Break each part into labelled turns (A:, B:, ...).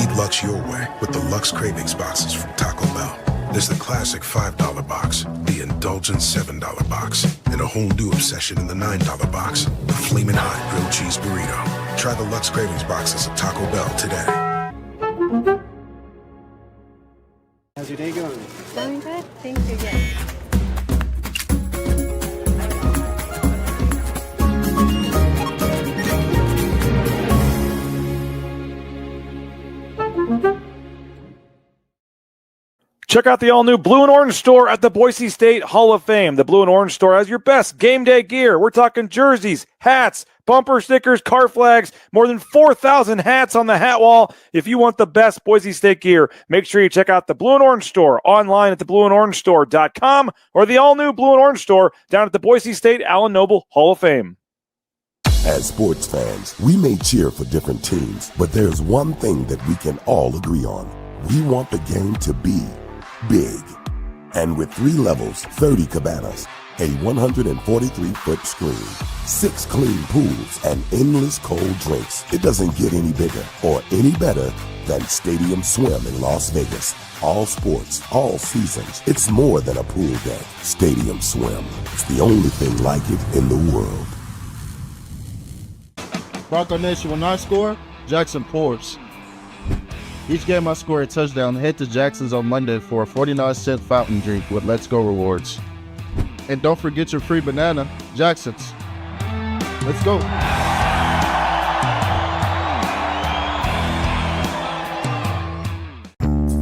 A: Feed Lux your way with the Lux Cravings boxes from Taco Bell. There's the classic $5 box, the indulgent $7 box, and a whole new obsession in the $9 box, the Flamin' Hot Grilled Cheese Burrito. Try the Lux Cravings boxes at Taco Bell today.
B: How's your day going?
C: Going good. Thank you. Yes.
D: Check out the all-new Blue and Orange store at the Boise State Hall of Fame. The Blue and Orange store has your best game day gear. We're talking jerseys, hats, bumper stickers, car flags, more than 4,000 hats on the hat wall. If you want the best Boise State gear, make sure you check out the Blue and Orange store online at theblueandorangestore.com or the all-new Blue and Orange store down at the Boise State Allen Noble Hall of Fame.
E: As sports fans, we may cheer for different teams, but there's one thing that we can all agree on. We want the game to be big. And with 3 levels, 30 cabanas, a 143-foot screen, 6 clean pools, and endless cold drinks, it doesn't get any bigger or any better than Stadium Swim in Las Vegas. All sports, all seasons. It's more than a pool deck. Stadium Swim. It's the only thing like it in the world.
F: Bronco Nation, when I score, Jackson pours. Each game I score a touchdown, head to Jackson's on Monday for a 49-cent fountain drink with Let's Go rewards. And don't forget your free banana, Jackson's. Let's go.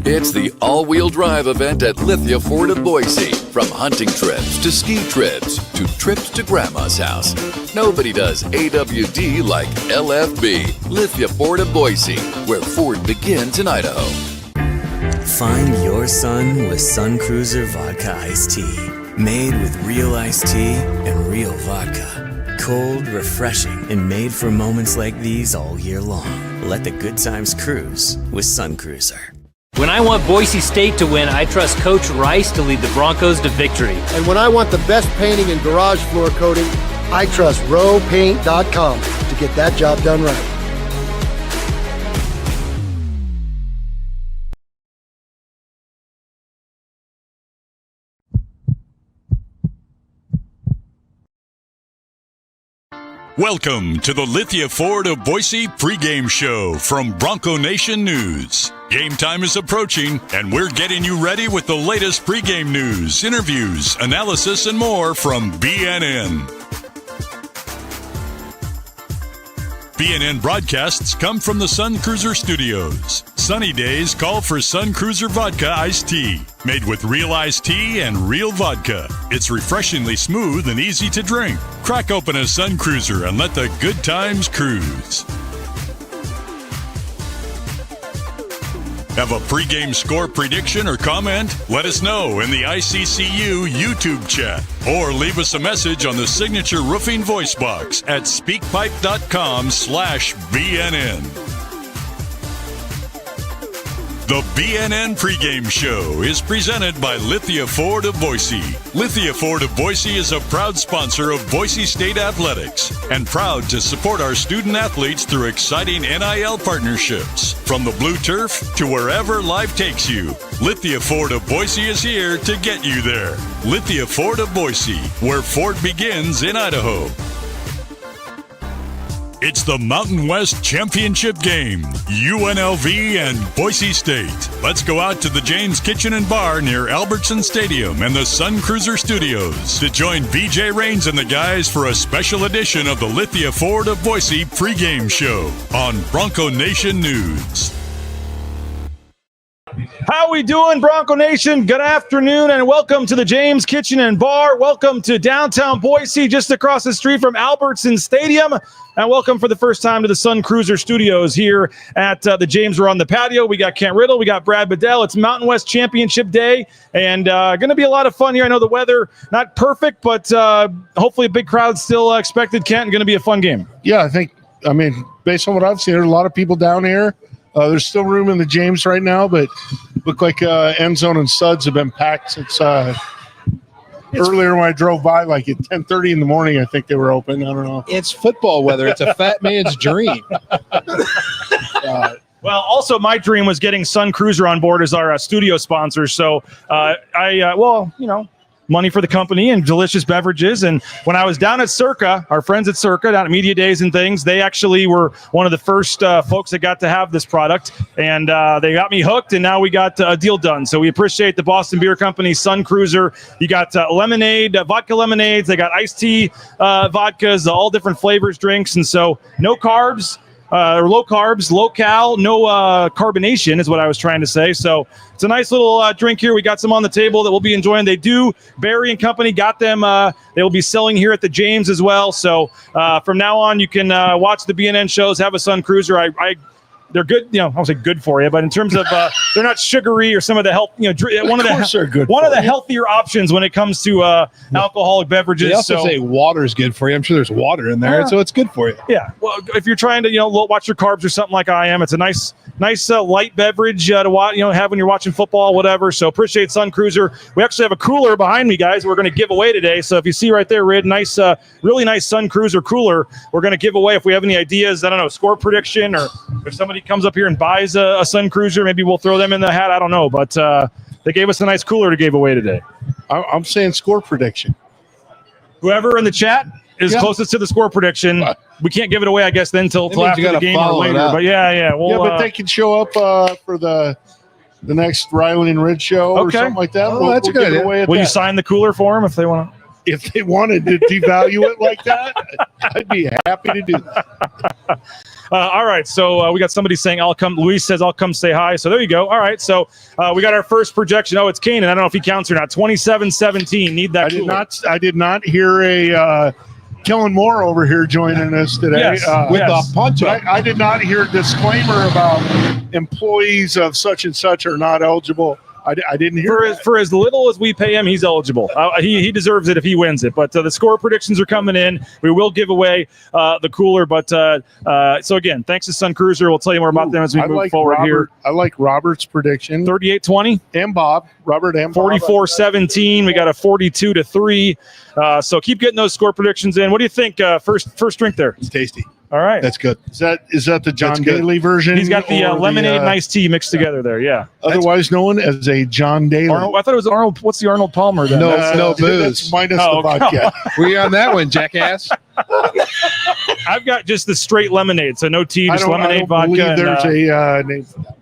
G: It's the all-wheel drive event at Lithia Ford of Boise. From hunting trips to ski trips to trips to Grandma's house. Nobody does AWD like LFB, Lithia Ford of Boise, where Ford begins in Idaho.
H: Find your sun with Sun Cruiser Vodka Iced Tea. Made with real iced tea and real vodka. Cold, refreshing, and made for moments like these all year long. Let the good times cruise with Sun Cruiser.
I: When I want Boise State to win, I trust Coach Rice to lead the Broncos to victory.
B: And when I want the best painting and garage floor coating, I trust rowpaint.com to get that job done right.
J: Welcome to the Lithia Ford of Boise pregame show from Bronco Nation News. Game time is approaching, and we're getting you ready with the latest pregame news, interviews, analysis, and more from BNN. BNN broadcasts come from the Sun Cruiser Studios. Sunny days call for Sun Cruiser Vodka Iced Tea. Made with real iced tea and real vodka. It's refreshingly smooth and easy to drink. Crack open a Sun Cruiser and let the good times cruise. Have a pregame score prediction or comment? Let us know in the ICCU YouTube chat. Or leave us a message on the Signature Roofing voice box at speakpipe.com/BNN. The BNN pregame show is presented by Lithia Ford of Boise. Lithia Ford of Boise is a proud sponsor of Boise State Athletics and proud to support our student athletes through exciting NIL partnerships. From the blue turf to wherever life takes you, Lithia Ford of Boise is here to get you there. Lithia Ford of Boise, where Ford begins in Idaho. It's the Mountain West Championship game, UNLV and Boise State. Let's go out to the James Kitchen and Bar near Albertsons Stadium and the Sun Cruiser Studios to join BJ Rains and the guys for a special edition of the Lithia Ford of Boise pregame show on Bronco Nation News.
D: How we doing, Bronco Nation? Good afternoon, and welcome to the James Kitchen and Bar. Welcome to downtown Boise, just across the street from Albertsons Stadium. And welcome for the first time to the Sun Cruiser Studios here at the James. We're on the patio. We got Kent Riddle. We got Brad Bedell. It's Mountain West Championship Day, and going to be a lot of fun here. I know the weather not perfect, but hopefully a big crowd still expected, Kent, and going to be a fun game.
K: Yeah, I mean, based on what I've seen, there are a lot of people down here. There's still room in the James right now, but look like end zone and studs have been packed since earlier when I drove by, like at 10:30 in the morning. I think they were open. I don't know.
L: It's football weather. It's a fat man's dream.
D: Well, also my dream was getting Sun Cruiser on board as our studio sponsor. So money for the company and delicious beverages. And when I was down at Circa, our friends at Circa, down at Media Days and things, they actually were one of the first folks that got to have this product. And they got me hooked, and now we got a deal done. So we appreciate the Boston Beer Company, Sun Cruiser. You got lemonade, vodka lemonades. They got iced tea vodkas, all different flavors, drinks. And so no carbs. Or low carbs, low cal, no carbonation is what I was trying to say. So it's a nice little drink here. We got some on the table that we'll be enjoying. They do, Barry and Company got them. They will be selling here at the James as well. So from now on, you can watch the BNN shows, have a Sun Cruiser. They're good, I won't say good for you, but in terms of they're not sugary or some of the health, one of the healthier options when it comes to alcoholic beverages.
L: They also say water's good for you. I'm sure there's water in there, so it's good for you.
D: Yeah. Well, if you're trying to, watch your carbs or something like I am, it's a nice light beverage to watch, have when you're watching football, whatever. So appreciate Sun Cruiser. We actually have a cooler behind me, guys. We're going to give away today. So if you see right there, Rid, nice, really nice Sun Cruiser cooler. We're going to give away if we have any ideas. I don't know, score prediction, or if somebody comes up here and buys a Sun Cruiser, maybe we'll throw them in the hat. I don't know, but they gave us a nice cooler to give away today.
K: I'm saying score prediction.
D: Whoever in the chat is closest to the score prediction, we can't give it away, I guess, then until after the game or later. But
K: but they can show up for the next Riley and Ridge show or something like that.
L: That's a good idea.
D: Will you sign the cooler for them if they want to?
K: If they wanted to devalue it like that, I'd be happy to do that.
D: All right, so we got somebody saying, I'll come. Luis says, I'll come say hi. So there you go. All right, so we got our first projection. Oh, it's Kanan. I don't know if he counts or not. 27-17. Need that cooler.
K: I did not hear a Kellen Moore over here joining us today.
D: Yes,
K: with the punch. I did not hear a disclaimer about employees of such and such are not eligible. I didn't hear
D: for as little as we pay him, he's eligible. He deserves it if he wins it. But the score predictions are coming in. We will give away the cooler. But so again, thanks to Sun Cruiser. We'll tell you more about them as we move forward here.
K: I like Robert's prediction.
D: 38-20.
K: And Bob. Robert and
D: Bob. 44-17. We got a 42-3. So keep getting those score predictions in. What do you think? First drink there.
L: It's tasty.
D: All right.
L: That's good.
K: Is that the John Daly version?
D: He's got the lemonade and iced tea mixed together there. Yeah.
K: Otherwise known as a John Daly.
D: I thought it was Arnold. What's the Arnold Palmer then?
L: No booze.
K: That's minus the vodka.
L: We on that one, jackass.
D: I've got just the straight lemonade, so no tea, just lemonade, vodka.
K: There's a name for that.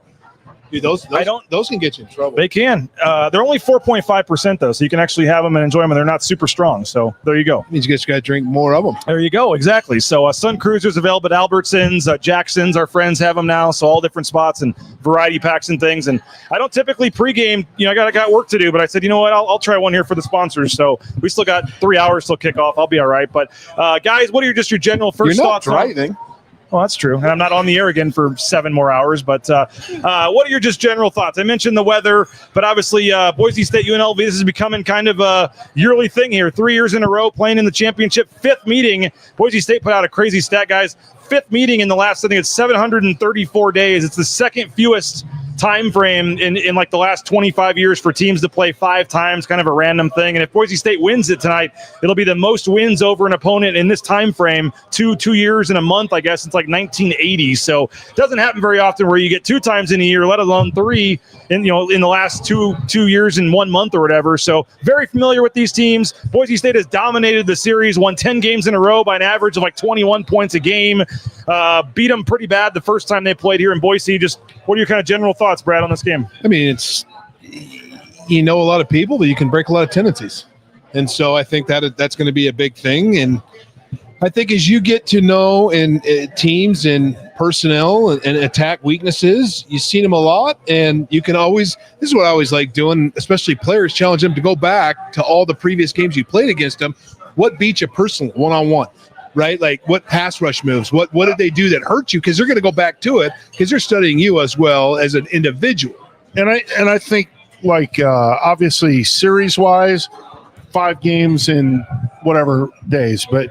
L: Dude, those can get you in trouble.
D: They can. They're only 4.5% though, so you can actually have them and enjoy them, and they're not super strong. So there you go.
L: Means you just got to drink more of them.
D: There you go. Exactly. So Sun Cruiser's available at Albertsons, Jackson's. Our friends have them now, so all different spots and variety packs and things. And I don't typically pregame. I got work to do, but I said, you know what? I'll try one here for the sponsors. So we still got 3 hours till kickoff. I'll be all right. But guys, what are your general first thoughts?
L: You're not driving.
D: Well, that's true. And I'm not on the air again for 7 more hours. But what are your just general thoughts? I mentioned the weather, but obviously Boise State, UNLV, this is becoming kind of a yearly thing here. 3 years in a row playing in the championship. 5th meeting. Boise State put out a crazy stat, guys. 5th meeting in the last, I think it's 734 days. It's the second fewest time frame in like the last 25 years for teams to play 5 times, kind of a random thing. And if Boise State wins it tonight, it'll be the most wins over an opponent in this time frame, 2 years in a month, I guess. It's like 1980. So it doesn't happen very often where you get 2 times in a year, let alone 3 in the last two years in 1 month or whatever. So very familiar with these teams. Boise State has dominated the series, won 10 games in a row by an average of like 21 points a game. Beat them pretty bad the first time they played here in Boise. Just what are your kind of general thoughts, Brad, on this game?
L: I mean, it's a lot of people, but you can break a lot of tendencies. And so I think that's going to be a big thing. And I think as you get to know teams and personnel and attack weaknesses, you've seen them a lot. And you can always – this is what I always like doing, especially players, challenge them to go back to all the previous games you played against them. What beat you personally, one-on-one? Right? Like what pass rush moves, what did they do that hurt you? Because they're going to go back to it because they're studying you as well as an individual.
K: And I think like obviously series wise, 5 games in whatever days, but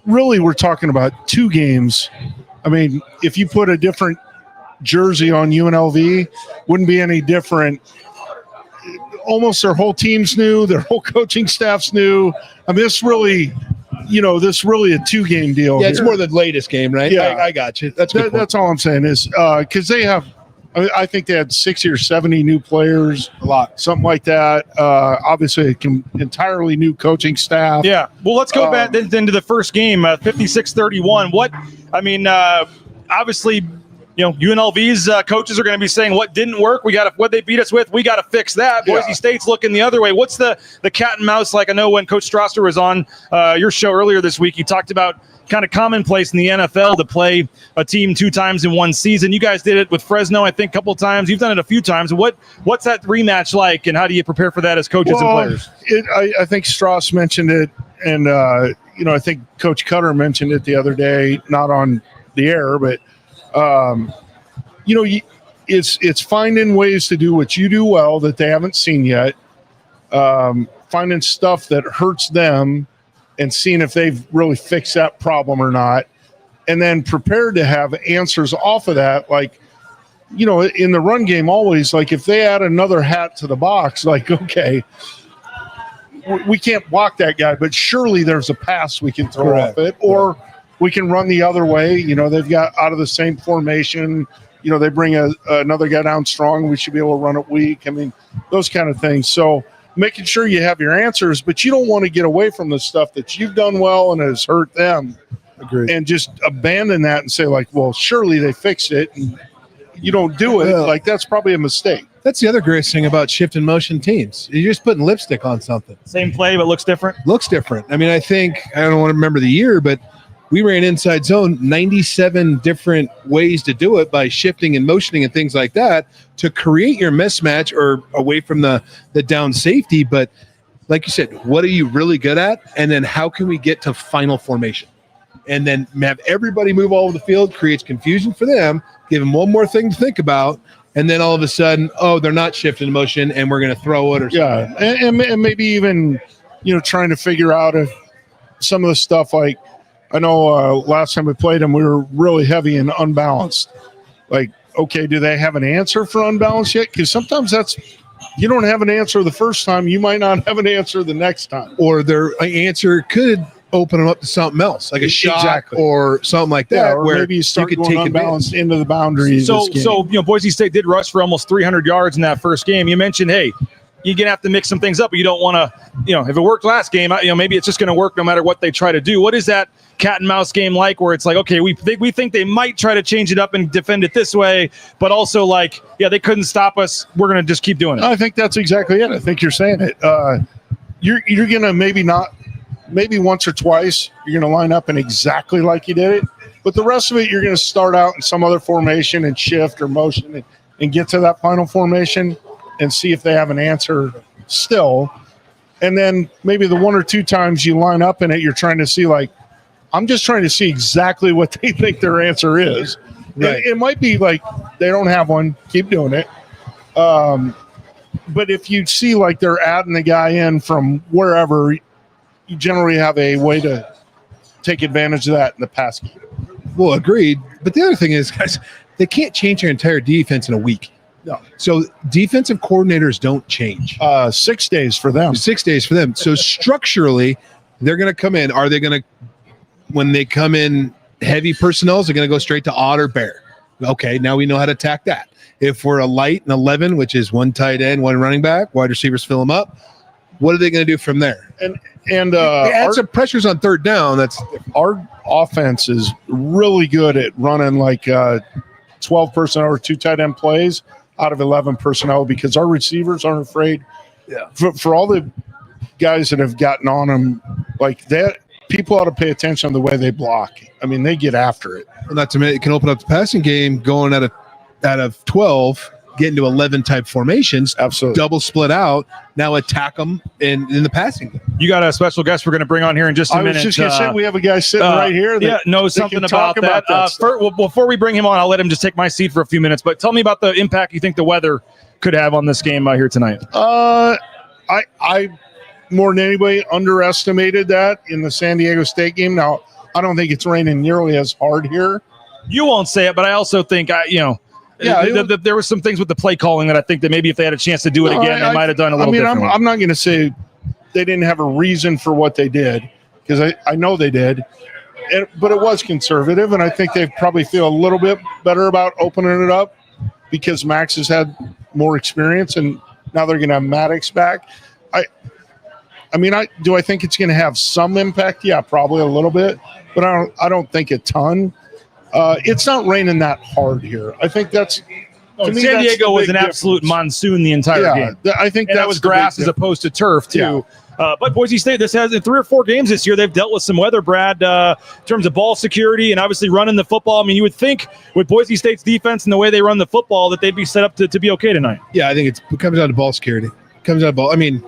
K: really we're talking about 2 games. I mean, if you put a different jersey on UNLV, wouldn't be any different. Almost their whole team's new, their whole coaching staff's new. I mean, this really this really a 2-game deal.
L: Yeah, it's
K: here.
L: more the latest game, right?
K: Yeah.
L: I got you. That's
K: all I'm saying is because they have, I think they had 60 or 70 new players,
L: a lot,
K: something like that. Obviously, entirely new coaching staff.
D: Yeah. Well, let's go back then to the first game, 56-31. Obviously, UNLV's coaches are going to be saying what didn't work. What they beat us with. We got to fix that.
K: Yeah.
D: Boise State's looking the other way. What's the cat and mouse like? I know when Coach Strasser was on your show earlier this week, he talked about kind of commonplace in the NFL to play a team 2 times in one season. You guys did it with Fresno, I think, a couple of times. You've done it a few times. What's that rematch like, and how do you prepare for that as coaches and players?
K: I think Strauss mentioned it, and I think Coach Cutter mentioned it the other day, not on the air, but it's finding ways to do what you do well that they haven't seen yet, finding stuff that hurts them and seeing if they've really fixed that problem or not, and then prepared to have answers off of that. Like, in the run game, always, like, if they add another hat to the box, like, okay, we can't block that guy, but surely there's a pass we can throw off it, or we can run the other way. They've got out of the same formation. They bring another guy down strong. We should be able to run it weak. I mean, those kind of things. So making sure you have your answers, but you don't want to get away from the stuff that you've done well and has hurt them.
L: Agreed.
K: And just abandon that and say, like, well, surely they fixed it. And you don't do it. Like, that's probably a mistake.
L: That's the other greatest thing about shift and motion teams. You're just putting lipstick on something.
D: Same play, but looks different.
L: Looks different. I mean, I don't want to remember the year, but we ran inside zone 97 different ways to do it by shifting and motioning and things like that to create your mismatch or away from the down safety. But like you said, what are you really good at? And then how can we get to final formation? And then have everybody move all over the field, creates confusion for them, give them one more thing to think about. And then all of a sudden, they're not shifting motion and we're going to throw it or something.
K: Yeah. And maybe even, trying to figure out if some of the stuff, like, I know last time we played them, we were really heavy and unbalanced. Like, okay, do they have an answer for unbalanced yet? Because sometimes you don't have an answer the first time. You might not have an answer the next time.
L: Or their answer could open them up to something else, like a shot or something like that,
K: or
L: where
K: maybe you start
L: could
K: going
L: take
K: unbalanced into the boundaries.
D: So Boise State did rush for almost 300 yards in that first game. You mentioned, hey, you're going to have to mix some things up, but you don't want to, if it worked last game, maybe it's just going to work no matter what they try to do. What is that cat and mouse game like, where it's like, okay, we think they might try to change it up and defend it this way, but also like, yeah, they couldn't stop us. We're going to just keep doing it.
K: I think that's exactly it. I think you're saying it. You're going to maybe once or twice, you're going to line up and exactly like you did it. But the rest of it, you're going to start out in some other formation and shift or motion and get to that final formation and see if they have an answer still. And then maybe the 1 or 2 times you line up in it, you're trying to see, like, I'm just trying to see exactly what they think their answer is. Right. It might be like they don't have one, keep doing it. But if you see like they're adding the guy in from wherever, you generally have a way to take advantage of that in the pass game.
L: Well, agreed. But the other thing is, guys, they can't change their entire defense in a week.
K: No.
L: So defensive coordinators don't change.
K: 6 days for them.
L: 6 days for them. So structurally, they're going to come in. Are they going to, when they come in heavy personnel, they're going to go straight to odd or bear? Okay, now we know how to attack that. If we're a light and 11, which is 1 tight end, 1 running back, wide receivers fill them up, what are they going to do from there?
K: And
L: they add some pressures on third down. That's
K: our offense is really good at running like 12 personnel or 2 tight end plays out of 11 personnel, because our receivers aren't afraid.
L: Yeah.
K: For all the guys that have gotten on them like that, people ought to pay attention to the way they block. I mean, they get after it.
L: Well, not to mention, it can open up the passing game going out of 12, get into 11 type formations.
K: Absolutely.
L: Double split out. Now attack them in the passing game.
D: You got a special guest we're going to bring on here in just a minute.
K: I was just going to say, we have a guy sitting right here that
D: knows something about that. Before we bring him on, I'll let him just take my seat for a few minutes. But tell me about the impact you think the weather could have on this game here tonight.
K: I more than anybody underestimated that in the San Diego State game. Now, I don't think it's raining nearly as hard here.
D: You won't say it, but I also think, there were some things with the play calling that I think that maybe if they had a chance to do it again, they might have done a little differently.
K: I'm not going to say they didn't have a reason for what they did, because I know they did. But it was conservative, and I think they probably feel a little bit better about opening it up because Max has had more experience, and now they're going to have Maddox back. Do I think it's going to have some impact? Yeah, probably a little bit, but I don't think a ton. It's not raining that hard here. I think that's.
D: San Diego was an absolute monsoon the entire game.
K: I think
D: that was grass as opposed to turf too. Yeah. But Boise State, this has in 3 or 4 games this year, they've dealt with some weather, Brad, in terms of ball security and obviously running the football. I mean, you would think with Boise State's defense and the way they run the football that they'd be set up to be okay tonight.
L: Yeah, I think it comes down to ball security. It comes down to ball. I mean,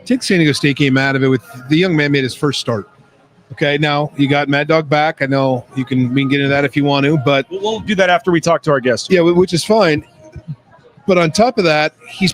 L: take the San Diego State game out of it with the young man made his first start. Okay, now you got Mad Dog back. I know we can get into that if you want to, but
D: we'll do that after we talk to our guest.
L: Yeah, which is fine. But on top of that, he's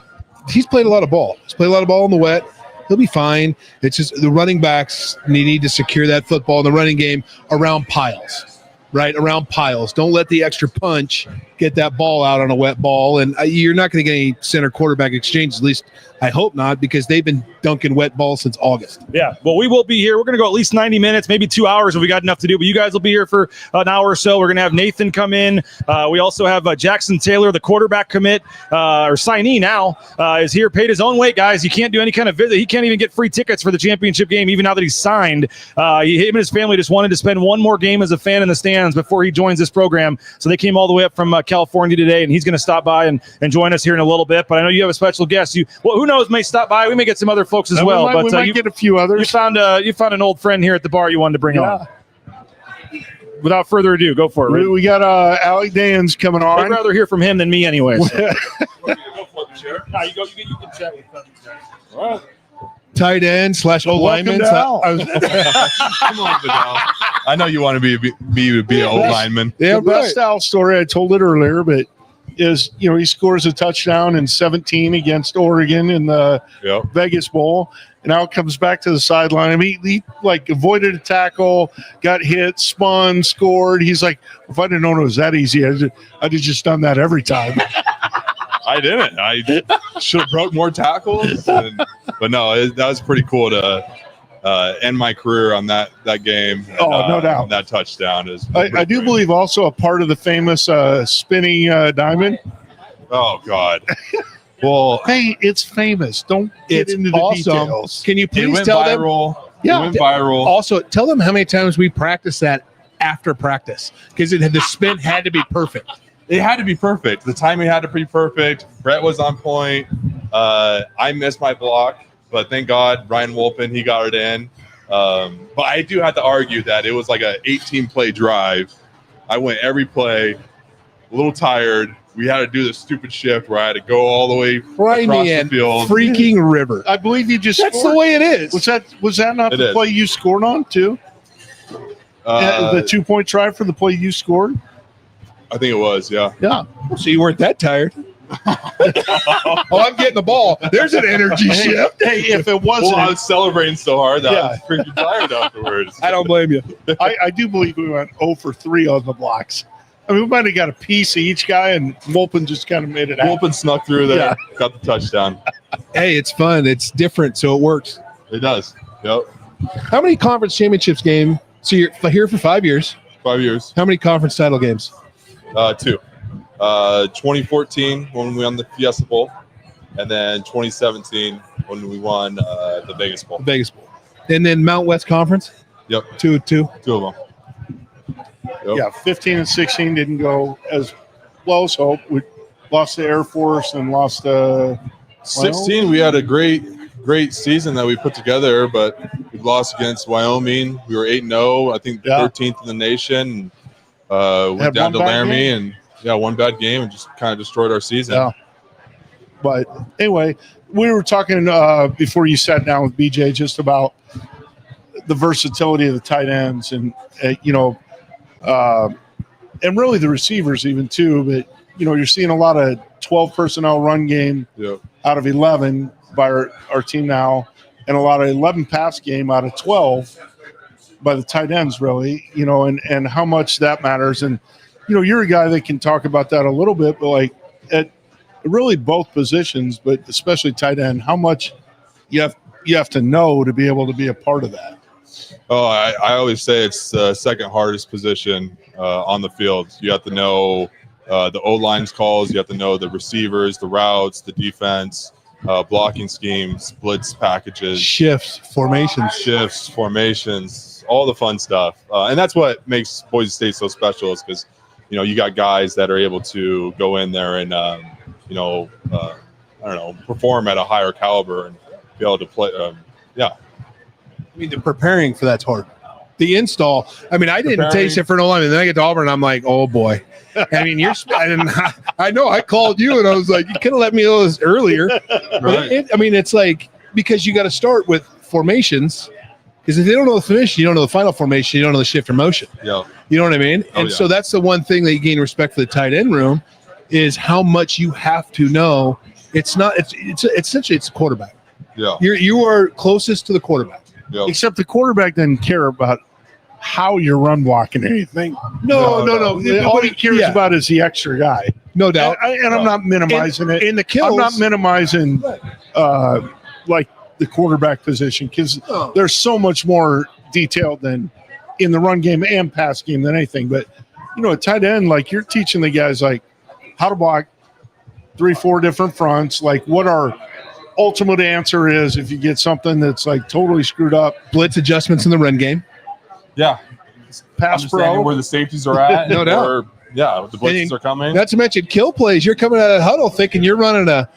L: played a lot of ball. He's played a lot of ball in the wet. He'll be fine. It's just the running backs need to secure that football in the running game around piles, right? Around piles. Don't let the extra punch get that ball out on a wet ball. And you're not going to get any center quarterback exchanges, at least I hope not, because they've been dunking wet balls since August.
D: Yeah, well, we will be here. We're going to go at least 90 minutes, maybe 2 hours if we got enough to do. But you guys will be here for an hour or so. We're going to have Nathan come in. We also have Jackson Taylor, the quarterback commit, or signee now, is here, paid his own way, guys. You can't do any kind of visit. He can't even get free tickets for the championship game, even now that he's signed. Him and his family just wanted to spend one more game as a fan in the stands before he joins this program. So they came all the way up from California today, and he's going to stop by and join us here in a little bit. But I know you have a special guest. Who knows, may stop by. We may get some other folks as well.
K: We might get a few others.
D: You found an old friend here at the bar you wanted to bring on. Without further ado, go for it. Right?
K: We got Alec Dans coming on.
D: I'd rather hear from him than me anyways.
K: Go
D: for it, Chair. No, you can chat with them. All right.
L: Tight end / old lineman.
M: Come on, Vidal. I know you want to be an old lineman.
K: Yeah, the best Al story, I told it earlier, but is, he scores a touchdown in 17 against Oregon in the Vegas Bowl, and Al comes back to the sideline. I mean, he avoided a tackle, got hit, spun, scored. He's like, if I didn't know it was that easy, I'd have just done that every time.
M: I didn't. I should have broke more tackles. But no, that was pretty cool to end my career on that game.
K: No doubt.
M: That touchdown is.
K: I do believe also a part of the famous spinning diamond.
M: Oh, God. Well,
K: hey, it's famous. Don't get into the details.
L: Can you please tell them?
M: Yeah, it went viral.
L: Also, tell them how many times we practiced that after practice, because the spin had to be perfect.
M: It had to be perfect. The timing had to be perfect. Brett was on point. I missed my block, but thank God Ryan Wolpen, he got it in. But I do have to argue that it was like an 18-play drive. I went every play, a little tired. We had to do this stupid shift where I had to go all the way across the field.
L: Freaking river.
K: I believe you just
L: That's
K: scored.
L: the way it is.
K: Was that not the play you scored on, too? The 2-point try for the play you scored?
M: I think it was, yeah.
K: Yeah.
L: So you weren't that tired. I'm getting the ball. There's an energy shift.
K: Hey, if it wasn't.
M: Well, I was celebrating so hard that I was freaking tired afterwards.
L: I don't blame you.
K: I do believe we went 0 for 3 on the blocks. I mean, we might have got a piece of each guy, and Wolpen just kind of made it out.
M: Wolpen snuck through there, got the touchdown.
L: Hey, it's fun. It's different, so it works.
M: It does. Yep.
L: How many conference championships game? So you're here for 5 years.
M: 5 years.
L: How many conference title games?
M: 2. 2014 when we won the Fiesta Bowl, and then 2017 when we won the Vegas Bowl.
L: And then Mount West Conference?
M: Yep.
L: 2 of 2.
M: 2 of them. Yep.
K: Yeah, 15 and 16 didn't go as well as hoped. We lost the Air Force and lost
M: 16. We had a great season that we put together, but we lost against Wyoming. We were 8-0, I think 13th in the nation. Went down to Laramie and one bad game and just kind of destroyed our season.
K: Yeah. But anyway, we were talking before you sat down with BJ just about the versatility of the tight ends and and really the receivers even too. But you're seeing a lot of 12 personnel run game out of 11 by our team now, and a lot of 11 pass game out of 12 by the tight ends, really, and how much that matters. And, you're a guy that can talk about that a little bit, but like at really both positions, but especially tight end, how much you have to know to be able to be a part of that.
M: Oh, I always say it's the second hardest position on the field. You have to know the O-line's calls. You have to know the receivers, the routes, the defense, blocking schemes, blitz packages,
L: shifts,
M: formations, all the fun stuff. And that's what makes Boise State so special is because, you got guys that are able to go in there and, perform at a higher caliber and be able to play.
L: I mean, the preparing for that's hard. The install. I mean, I didn't taste it for no long, and then I get to Auburn, and I'm like, oh boy. I mean, I know I called you, and I was like, you could have let me know this earlier.
M: Right.
L: It's like because you got to start with formations. Because if they don't know the formation, you don't know the final formation, you don't know the shift or motion.
M: Yeah.
L: You know what I mean? So that's the one thing that you gain respect for the tight end room is how much you have to know. It's essentially it's a quarterback.
M: Yeah.
L: You are closest to the quarterback.
M: Yep.
K: Except the quarterback doesn't care about how you're run blocking anything. No. All he cares about is the extra guy.
L: No doubt.
K: And I'm not minimizing it.
L: In the kills,
K: I'm not minimizing like the quarterback position because there's so much more detailed than in the run game and pass game than anything. But a tight end, like you're teaching the guys like how to block 3-4 different fronts, like what our ultimate answer is if you get something that's like totally screwed up.
L: Blitz adjustments in the run game.
M: Yeah.
K: Pass pro.
M: Where the safeties are at.
L: No doubt.
M: The blitzes are coming.
L: Not to mention kill plays. You're coming out of the huddle thinking you're running a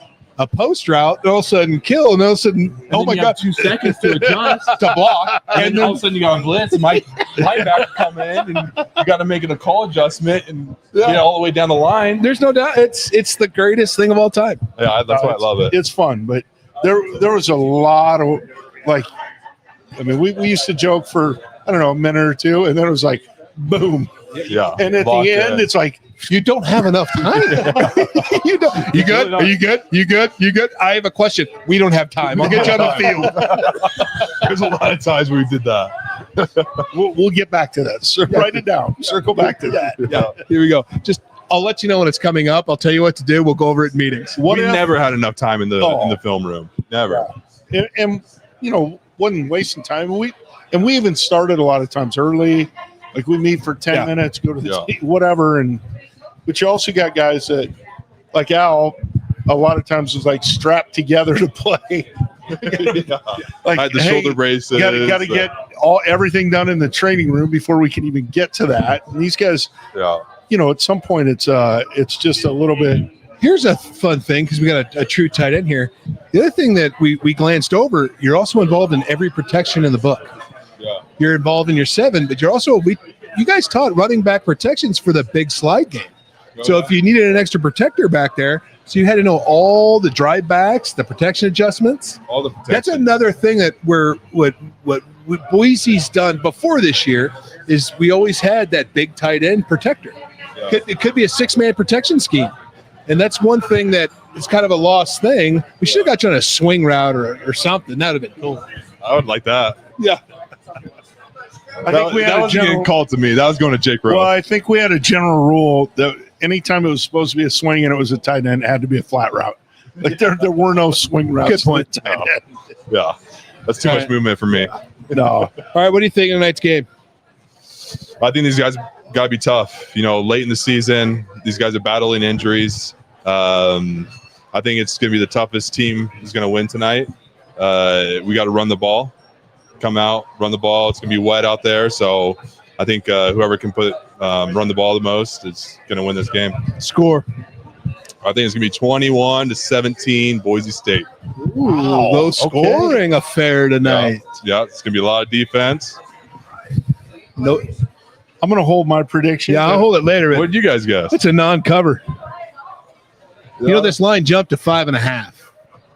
L: post route, and all of a sudden kill, and all of a sudden, oh my God,
M: 2 seconds to adjust
L: to block.
M: And then all of a sudden you got a blitz, linebacker come in, and you got to make a call adjustment and get all the way down the line.
L: There's no doubt. It's the greatest thing of all time.
M: Yeah, that's why I love it.
K: It's fun, but there was a lot of we used to joke for a minute or two, and then it was like boom.
M: Yeah.
K: And at the end, it's like
L: you don't have enough time. You good? Are you good? You good? I have a question. We don't have time. I'll get you on the field.
M: There's a lot of times we did that.
K: We'll get back to that. Write it down. Circle back to that.
L: Yeah. Here we go. I'll let you know when it's coming up. I'll tell you what to do. We'll go over it in meetings.
M: We never had enough time in the film room. Never.
K: Yeah. And wasn't wasting time. We even started a lot of times early. Like we meet for 10 minutes, go to the whatever. But you also got guys that, like Al, a lot of times was like strapped together to play.
M: Like I had the shoulder braces.
K: Got to get everything done in the training room before we can even get to that. And these guys, at some point it's just a little bit.
L: Here's a fun thing because we got a true tight end here. The other thing that we glanced over, you're also involved in every protection in the book.
M: Yeah.
L: You're involved in your 7, but you're also you guys taught running back protections for the big slide game. So if you needed an extra protector back there, so you had to know all the drive backs, the protection adjustments.
M: All the protection.
L: That's another thing that what Boise's done before this year is we always had that big tight end protector.
M: Yeah.
L: It could be a 6-man protection scheme. And that's one thing that is kind of a lost thing. We should have got you on a swing route or something. That would have been cool.
M: I would like that.
L: Yeah.
K: I think we had
M: that was getting called to me. That was going to Jake Rowe.
K: Well, I think we had a general rule that anytime it was supposed to be a swing and it was a tight end, it had to be a flat route. Like there were no swing routes.
L: Good point.
M: Yeah, that's too much movement for me.
K: No.
L: All right, what do you think of tonight's game?
M: I think these guys got to be tough. Late in the season, these guys are battling injuries. I think it's going to be the toughest team is going to win tonight. We got to run the ball. Come out, run the ball. It's going to be wet out there, so I think whoever can run the ball the most is going to win this game.
L: Score.
M: I think it's going to be 21-17 Boise State.
L: Ooh, low scoring affair tonight.
M: Yeah, it's going to be a lot of defense.
L: No,
K: I'm going to hold my prediction.
L: Yeah, I'll hold it later.
M: What did you guys guess?
L: It's a non-cover. Yeah. This line jumped to 5.5.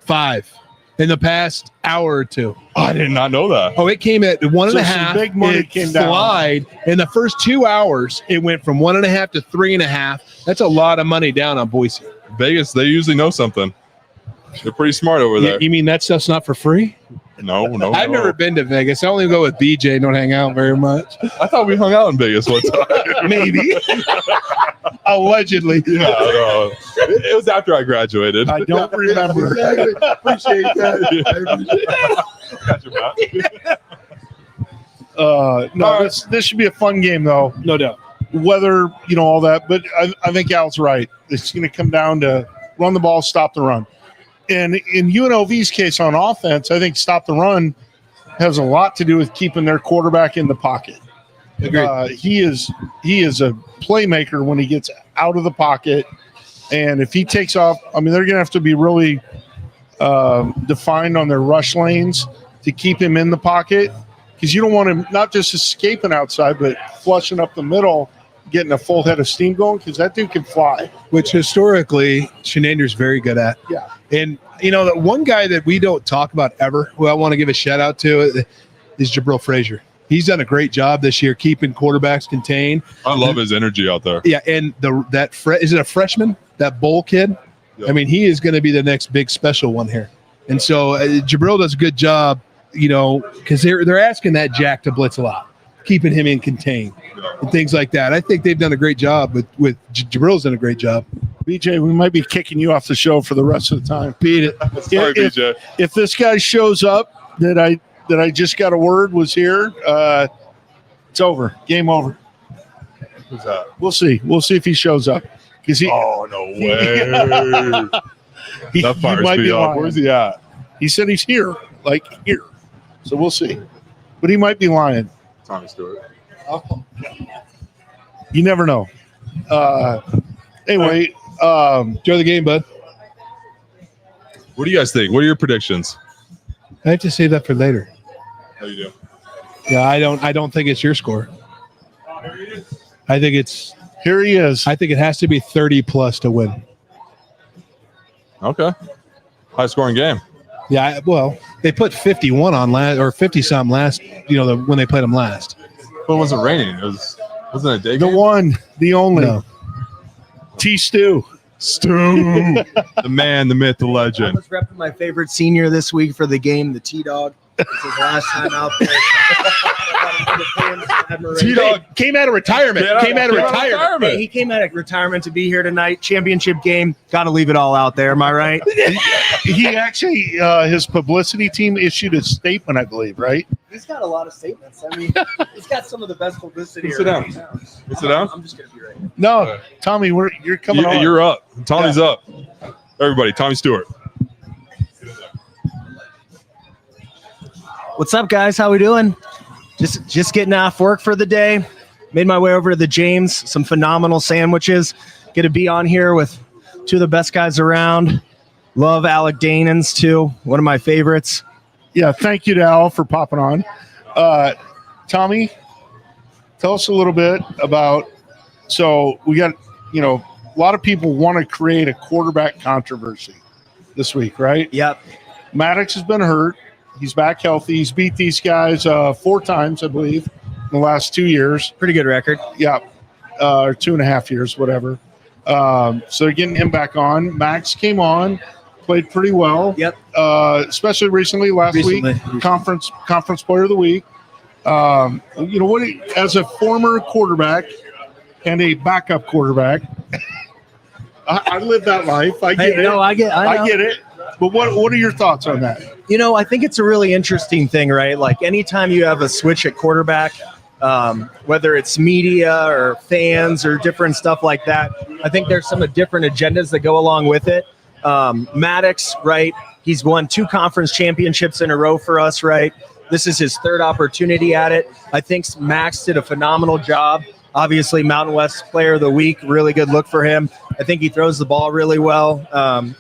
L: 5. In the past hour or two.
M: Oh, I did not know that.
L: Oh, it came at 1.5.
K: Big money came down.
L: In the first 2 hours, it went from 1.5 to 3.5. That's a lot of money down on Boise.
M: Vegas, they usually know something. They're pretty smart over there.
L: You mean that stuff's not for free?
M: No.
L: I've never been to Vegas. I only go with BJ. Don't hang out very much.
M: I thought we hung out in Vegas one time.
L: Maybe. Allegedly.
M: Yeah, no. It was after I graduated.
K: I don't remember.
L: Appreciate that.
M: Got your back.
K: No, this should be a fun game, though.
L: No doubt.
K: Weather, all that. But I think Al's right. It's going to come down to run the ball, stop the run. And in UNLV's case on offense, I think stop the run has a lot to do with keeping their quarterback in the pocket. He is a playmaker when he gets out of the pocket. And if he takes off, they're going to have to be really defined on their rush lanes to keep him in the pocket, because you don't want him not just escaping outside, but flushing up the middle, getting a full head of steam going, because that dude can fly.
L: Which historically, Shenanier's very good at.
K: Yeah.
L: And, the one guy that we don't talk about ever, who I want to give a shout out to, is Jabril Frazier. He's done a great job this year keeping quarterbacks contained.
M: I love his energy out there.
L: Yeah, and is it a freshman? That Bowl kid?
M: Yep.
L: He is going to be the next big special one here. And so Jabril does a good job, because they're asking that Jack to blitz a lot, keeping him in contain and things like that. I think they've done a great job with Jabril's done a great job.
K: BJ, we might be kicking you off the show for the rest of the time.
L: Beat it.
M: Sorry, BJ.
K: If this guy shows up that I just got a word was here, it's over. Game over.
M: Who's that?
K: We'll see. We'll see if he shows up.
M: Oh, no way. That fires me up. Where's he at?
K: He said he's here, here. So we'll see. But he might be lying.
M: Tommy Stewart.
K: You never know. Anyway,
L: enjoy the game, bud.
M: What do you guys think? What are your predictions?
L: I have to save that for later.
M: How you do?
L: Yeah, I don't think it's your score. I think it's
K: here he is.
L: I think it has to be 30 plus to win.
M: Okay. High scoring game.
L: Yeah, well, they put 51 on last, or 50 something last, when they played them last.
M: But it wasn't raining. Wasn't it a day
K: game? The one, the only.
L: No.
K: Stu.
M: The man, the myth, the legend.
N: I was repping my favorite senior this week for the game, the T-Dog. This is his last time out there.
L: T-Dog came out of retirement.
N: Hey, he came out of retirement to be here tonight. Championship game. Got to leave it all out there. Am I right?
K: He actually, his publicity team issued a statement, I believe, right?
N: He's got a lot of statements. He's got some of the best publicity.
M: Sit down. Sit down.
N: I'm just going to be right here.
K: No, Tommy, you're coming on.
M: You're up. Tommy's up. Everybody, Tommy Stewart.
N: What's up, guys? How we doing? Just getting off work for the day. Made my way over to the James. Some phenomenal sandwiches. Get to be on here with two of the best guys around. Love Alec Dans too. One of my favorites.
K: Yeah, thank you to Al for popping on. Tommy, tell us a little bit about. So we got, a lot of people want to create a quarterback controversy this week, right?
N: Yep.
K: Maddox has been hurt. He's back healthy. He's beat these guys 4 times, I believe, in the last 2 years.
N: Pretty good record.
K: Yeah, or 2.5 years, whatever. So they're getting him back on. Max came on, played pretty well.
N: Yep.
K: Especially recently, last week, conference player of the week. As a former quarterback and a backup quarterback, I live that life. I get it.
N: No, I get
K: it. But what are your thoughts on that?
N: I think it's a really interesting thing, right? Like anytime you have a switch at quarterback, whether it's media or fans or different stuff like that, I think there's some different agendas that go along with it. Maddox, right? He's won 2 conference championships in a row for us, right? This is his 3rd opportunity at it. I think Max did a phenomenal job. Obviously, Mountain West Player of the Week, really good look for him. I think he throws the ball really well.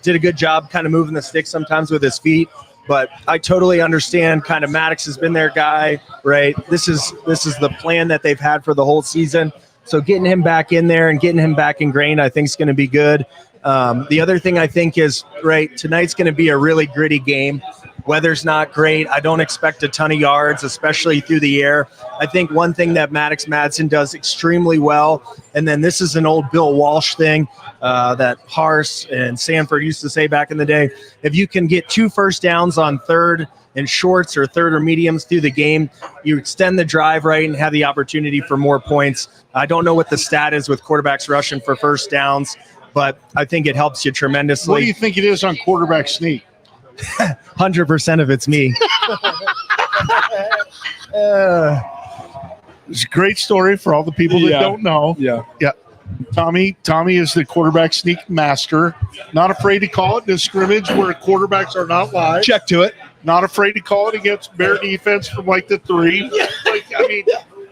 N: Did a good job kind of moving the stick sometimes with his feet. But I totally understand kind of Maddox has been their guy, right? This is the plan that they've had for the whole season. So getting him back in there and getting him back ingrained, I think is going to be good. The other thing I think is, right, tonight's going to be a really gritty game. Weather's not great. I don't expect a ton of yards, especially through the air. I think one thing that Maddox Madsen does extremely well, and then this is an old Bill Walsh thing that Hars and Sanford used to say back in the day. If you can get 2 first downs on 3rd and shorts or 3rd or mediums through the game, you extend the drive, right, and have the opportunity for more points. I don't know what the stat is with quarterbacks rushing for first downs, but I think it helps you tremendously.
K: What do you think it is on quarterback sneak?
N: 100% of it's me.
K: It's a great story for all the people that don't know.
L: Yeah.
K: Tommy is the quarterback sneak master. Not afraid to call it in a scrimmage where quarterbacks are not live.
L: Check to it.
K: Not afraid to call it against Bear defense from like the 3.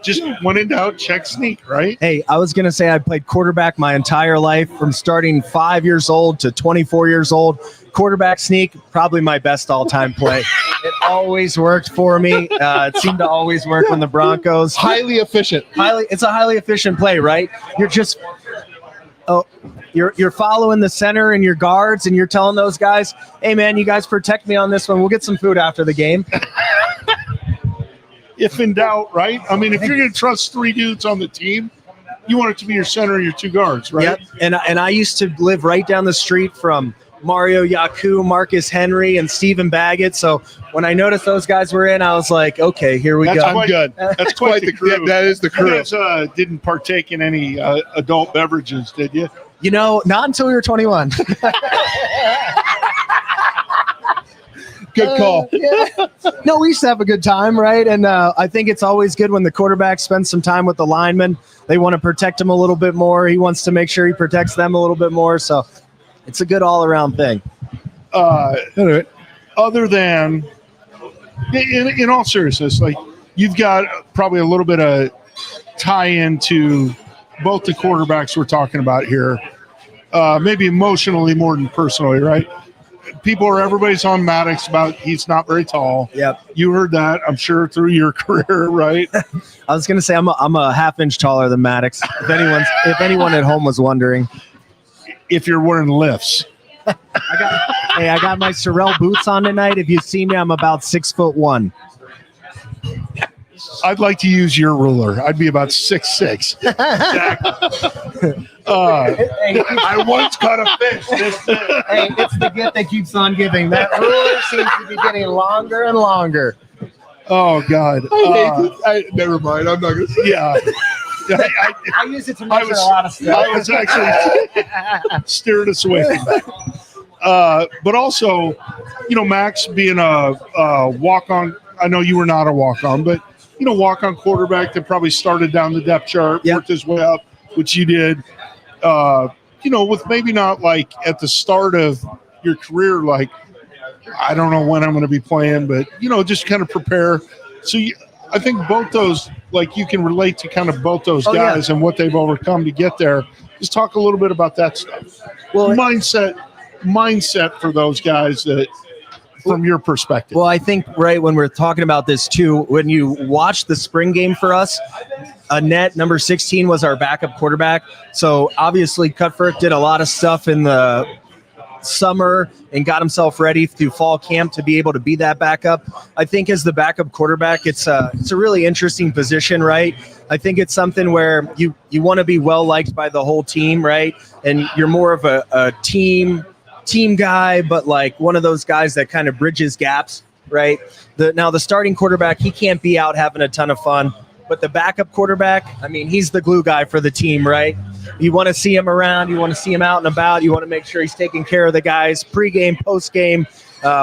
K: Just when in doubt, check sneak, right?
N: Hey, I was going to say I played quarterback my entire life from starting 5 years old to 24 years old. Quarterback sneak, probably my best all-time play. It always worked for me. It seemed to always work when the Broncos.
L: Highly efficient.
N: It's a highly efficient play, right? You're following the center and your guards, and you're telling those guys, hey, man, you guys protect me on this one. We'll get some food after the game.
K: If in doubt, right? I mean, if you're going to trust 3 dudes on the team, you want it to be your center and your 2 guards, right?
N: Yep. And I used to live right down the street from Mario Yaku, Marcus Henry, and Steven Baggett. So when I noticed those guys were in, I was like, okay, here we go.
K: I'm
L: good.
K: That's quite the crew.
L: That is the crew.
K: You guys didn't partake in any adult beverages, did you?
N: Not until we were 21.
L: Good call.
N: No, we used to have a good time, right? And I think it's always good when the quarterback spends some time with the lineman. They want to protect him a little bit more. He wants to make sure he protects them a little bit more. So it's a good all-around thing.
K: Other than, in all seriousness, like you've got probably a little bit of tie-in to both the quarterbacks we're talking about here, maybe emotionally more than personally, right? Everybody's on Maddox about he's not very tall.
N: Yep.
K: You heard that, I'm sure, through your career, right?
N: I was going to say I'm a half-inch taller than Maddox. If anyone at home was wondering.
K: If you're wearing lifts.
N: I got my Sorel boots on tonight. If you see me, I'm about 6'1".
K: I'd like to use your ruler. I'd be about 6'6". Exactly. I once caught a fish.
N: Hey, it's the gift that keeps on giving. That ruler seems to be getting longer and longer.
K: Oh, God.
L: Never mind. I'm not going to say
N: I use it to measure a lot of stuff.
K: I was actually steering us away from that. But also, Max being a walk-on, I know you were not a walk-on, but, walk-on quarterback that probably started down the depth chart, worked his way up, which you did, with maybe not like at the start of your career, like, I don't know when I'm going to be playing, but, just kind of prepare. So I think both those, like you can relate to kind of both those guys and what they've overcome to get there. Just talk a little bit about that stuff. Well, mindset for those guys that, from your perspective.
N: Well, I think, right, when we're talking about this too, when you watch the spring game for us, Annette, number 16, was our backup quarterback. So obviously Cuthbert did a lot of stuff in the summer and got himself ready through fall camp to be able to be that backup. I think as the backup quarterback, it's a really interesting position, right? I think it's something where you want to be well liked by the whole team, right? And you're more of a team guy, but like one of those guys that kind of bridges gaps, right? Now the starting quarterback, he can't be out having a ton of fun, but the backup quarterback, I mean, he's the glue guy for the team, right? You want to see him around. You want to see him out and about. You want to make sure he's taking care of the guys, pregame, postgame,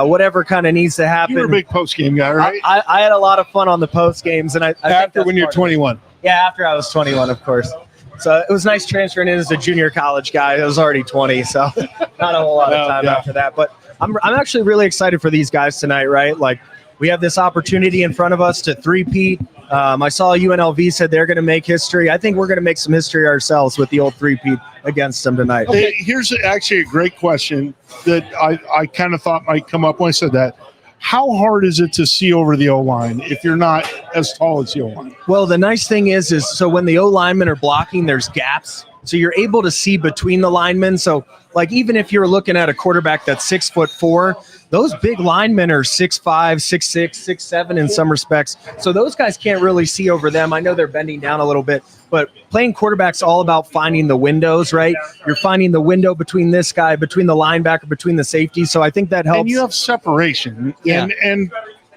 N: whatever kind of needs to happen.
K: You're a big postgame guy, right?
N: I had a lot of fun on the postgames. And I
L: after when you're 21.
N: Yeah, after I was 21, of course. So it was nice transferring in as a junior college guy. I was already 20, so not a whole lot of time after that. But I'm actually really excited for these guys tonight, right? Like, we have this opportunity in front of us to three-peat. I saw UNLV said they're going to make history. I think we're going to make some history ourselves with the old three-peat against them tonight.
K: Hey, here's actually a great question that I kind of thought might come up when I said that. How hard is it to see over the O-line if you're not as tall as the O-line?
N: Well, the nice thing is so when the O-linemen are blocking, there's gaps. So you're able to see between the linemen. So, like, even if you're looking at a quarterback that's 6'4", those big linemen are 6'5", 6'6", 6'7" in some respects. So those guys can't really see over them. I know they're bending down a little bit, but playing quarterback's all about finding the windows, right? You're finding the window between this guy, between the linebacker, between the safety. So I think that helps.
K: And you have separation.
N: Yeah.
K: And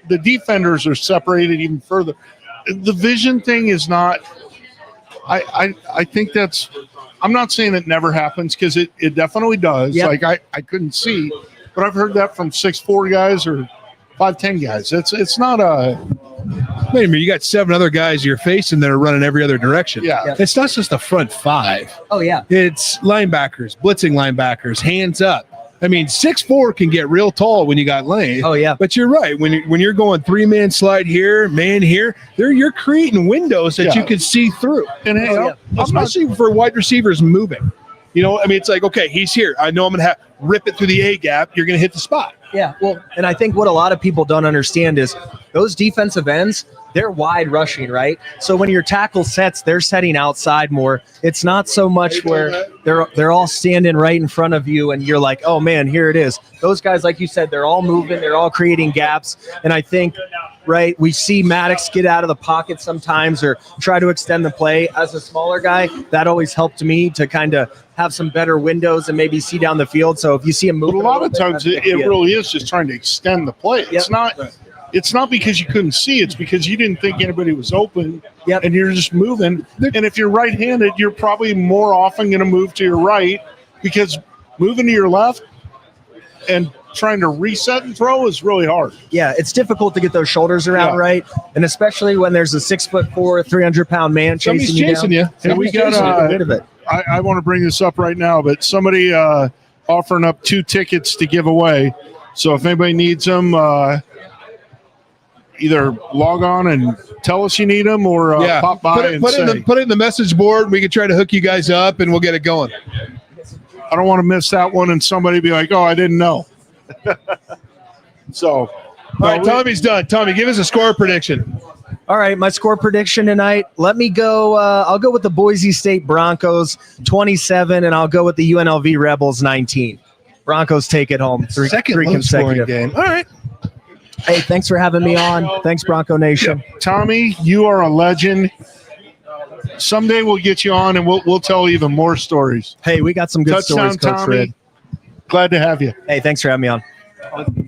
K: the defenders are separated even further. The vision thing is not – I think that's – I'm not saying it never happens because it definitely does.
N: Yep.
K: Like I couldn't see, but I've heard that from 6'4" guys or 5'10" guys. It's not
L: Wait a minute, you got 7 other guys you're facing that are running every other direction.
K: Yeah.
L: It's not just the front 5.
N: Oh, yeah.
L: It's linebackers, blitzing linebackers, hands up. I mean, 6'4" can get real tall when you got lane.
N: Oh, yeah.
L: But you're right. When you're going 3-man slide here, man here, you're creating windows that you can see through. And hey, especially for wide receivers moving. You know, I mean, it's like, okay, he's here. I know I'm going to rip it through the A gap. You're going to hit the spot.
N: Yeah, well, and I think what a lot of people don't understand is those defensive ends, they're wide rushing, right? So when your tackle sets, they're setting outside more. It's not so much where they're all standing right in front of you and you're like, oh, man, here it is. Those guys, like you said, they're all moving. They're all creating gaps. And I think, right, we see Maddox get out of the pocket sometimes or try to extend the play. As a smaller guy, that always helped me to kind of have some better windows and maybe see down the field. So if you see him move,
K: a lot of times it really is just trying to extend the play. It's not. It's not because you couldn't see. It's because you didn't think anybody was open, and you're just moving. And if you're right-handed, you're probably more often going to move to your right because moving to your left and trying to reset and throw is really hard.
N: Yeah, it's difficult to get those shoulders around right, and especially when there's a 6'4", 300-pound man chasing you.
K: And we got a bit of it. I want to bring this up right now, but somebody offering up 2 tickets to give away. So if anybody needs them, either log on and tell us you need them, or pop by
L: put it in the message board. We can try to hook you guys up, and we'll get it going.
K: I don't want to miss that one, and somebody be like, "Oh, I didn't know." So,
L: all right, Tommy's done. Tommy, give us a score prediction.
N: All right, my score prediction tonight. Let me go. I'll go with the Boise State Broncos 27, and I'll go with the UNLV Rebels 19. Broncos take it home. Three consecutive
L: game. All right.
N: Hey, thanks for having me on. Thanks, Bronco Nation.
K: Yeah. Tommy, you are a legend. Someday we'll get you on, and we'll tell even more stories.
N: Hey, we got some good stories, Coach
K: Tommy.
N: Red.
K: Glad to have you.
N: Hey, thanks for having me on.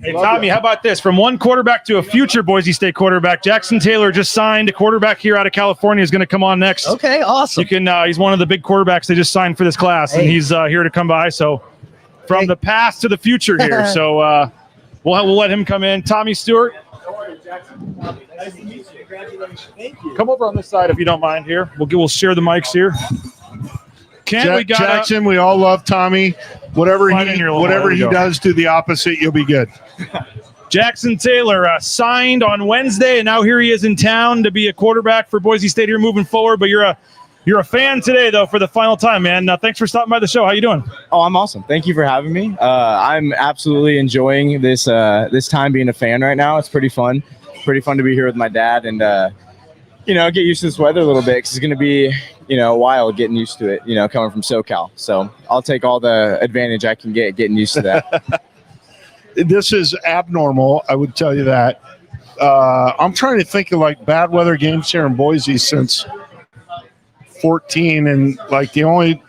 D: Hey, Tommy, how about this? From one quarterback to a future Boise State quarterback, Jackson Taylor just signed. A quarterback here out of California is going to come on next.
N: Okay, awesome.
D: You can. He's one of the big quarterbacks they just signed for this class, and he's here to come by. So from the past to the future here. So we'll let him come in. Tommy Stewart.
N: Nice to meet you. Congratulations. Thank you.
D: Come over on this side if you don't mind here. We'll share the mics here.
K: Jackson, we all love Tommy. Whatever he does to the opposite, you'll be good.
D: Jackson Taylor signed on Wednesday, and now here he is in town to be a quarterback for Boise State here moving forward. But you're a fan today, though, for the final time, man. Thanks for stopping by the show. How you doing?
O: Oh, I'm awesome. Thank you for having me. I'm absolutely enjoying this time being a fan right now. It's pretty fun. Pretty fun to be here with my dad and, get used to this weather a little bit because it's going to be, a while getting used to it, coming from SoCal. So I'll take all the advantage I can get getting used to that.
K: This is abnormal, I would tell you that. I'm trying to think of, bad weather games here in Boise since 14, and, the only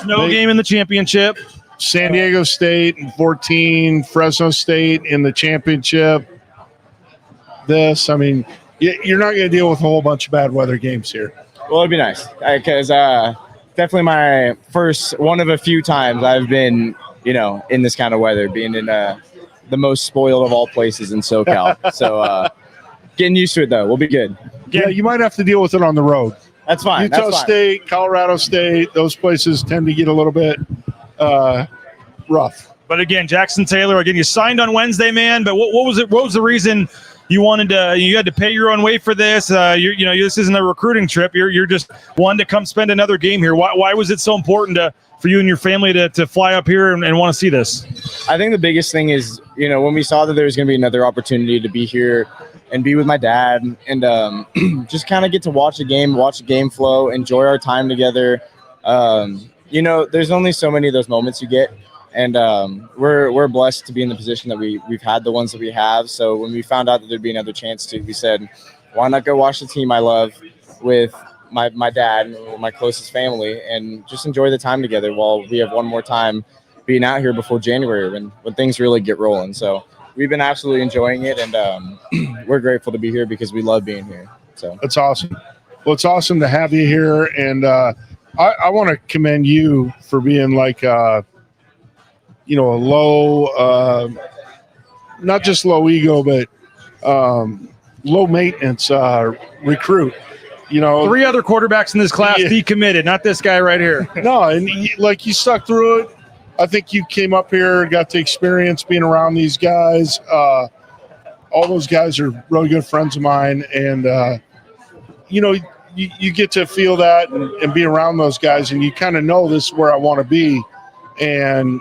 D: snow game in the championship.
K: San Diego State in 14, Fresno State in the championship. You're not going to deal with a whole bunch of bad weather games here.
O: Well, it'd be nice because definitely my first one of a few times I've been, in this kind of weather, being in the most spoiled of all places in SoCal. So getting used to it, though. We'll be good.
K: Yeah, you might have to deal with it on the road.
O: That's fine.
K: Utah State, Colorado State, those places tend to get a little bit rough.
D: But again, Jackson Taylor, you signed on Wednesday, man. But what was it? What was the reason you had to pay your own way for this? This isn't a recruiting trip. You're just wanting to come spend another game here. Why was it so important for you and your family to fly up here and want to see this?
O: I think the biggest thing is, when we saw that there was going to be another opportunity to be here and be with my dad and just kind of get to watch the game flow, enjoy our time together. There's only so many of those moments you get. And we're blessed to be in the position that we've had the ones that we have. So when we found out that there'd be another chance we said, why not go watch the team I love with my dad and my closest family and just enjoy the time together while we have one more time being out here before January when things really get rolling. So we've been absolutely enjoying it, and we're grateful to be here because we love being here. So
K: that's awesome. Well, it's awesome to have you here, and I want to commend you for being a low, not just low ego, but low maintenance recruit. You know,
D: 3 other quarterbacks in this class decommitted, not this guy right here.
K: No, and you stuck through it. I think you came up here, got the experience being around these guys. All those guys are really good friends of mine, and you get to feel that and be around those guys, and you kind of know this is where I want to be. And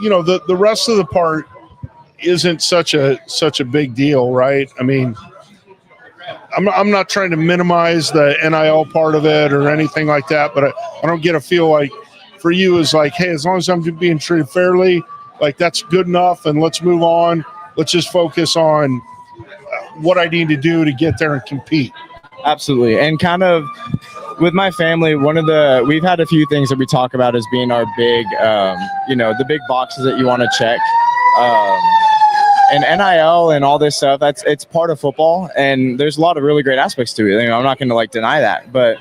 K: the rest of the part isn't such a big deal, right? I mean, I'm not trying to minimize the NIL part of it or anything like that, but I don't get a feel like for you is like, hey, as long as I'm being treated fairly, like that's good enough, and let's move on. Let's just focus on what I need to do to get there and compete.
O: Absolutely. And kind of with my family, we've had a few things that we talk about as being our big, the big boxes that you want to check. And NIL and all this stuff, it's part of football, and there's a lot of really great aspects to it. I'm not going to deny that, but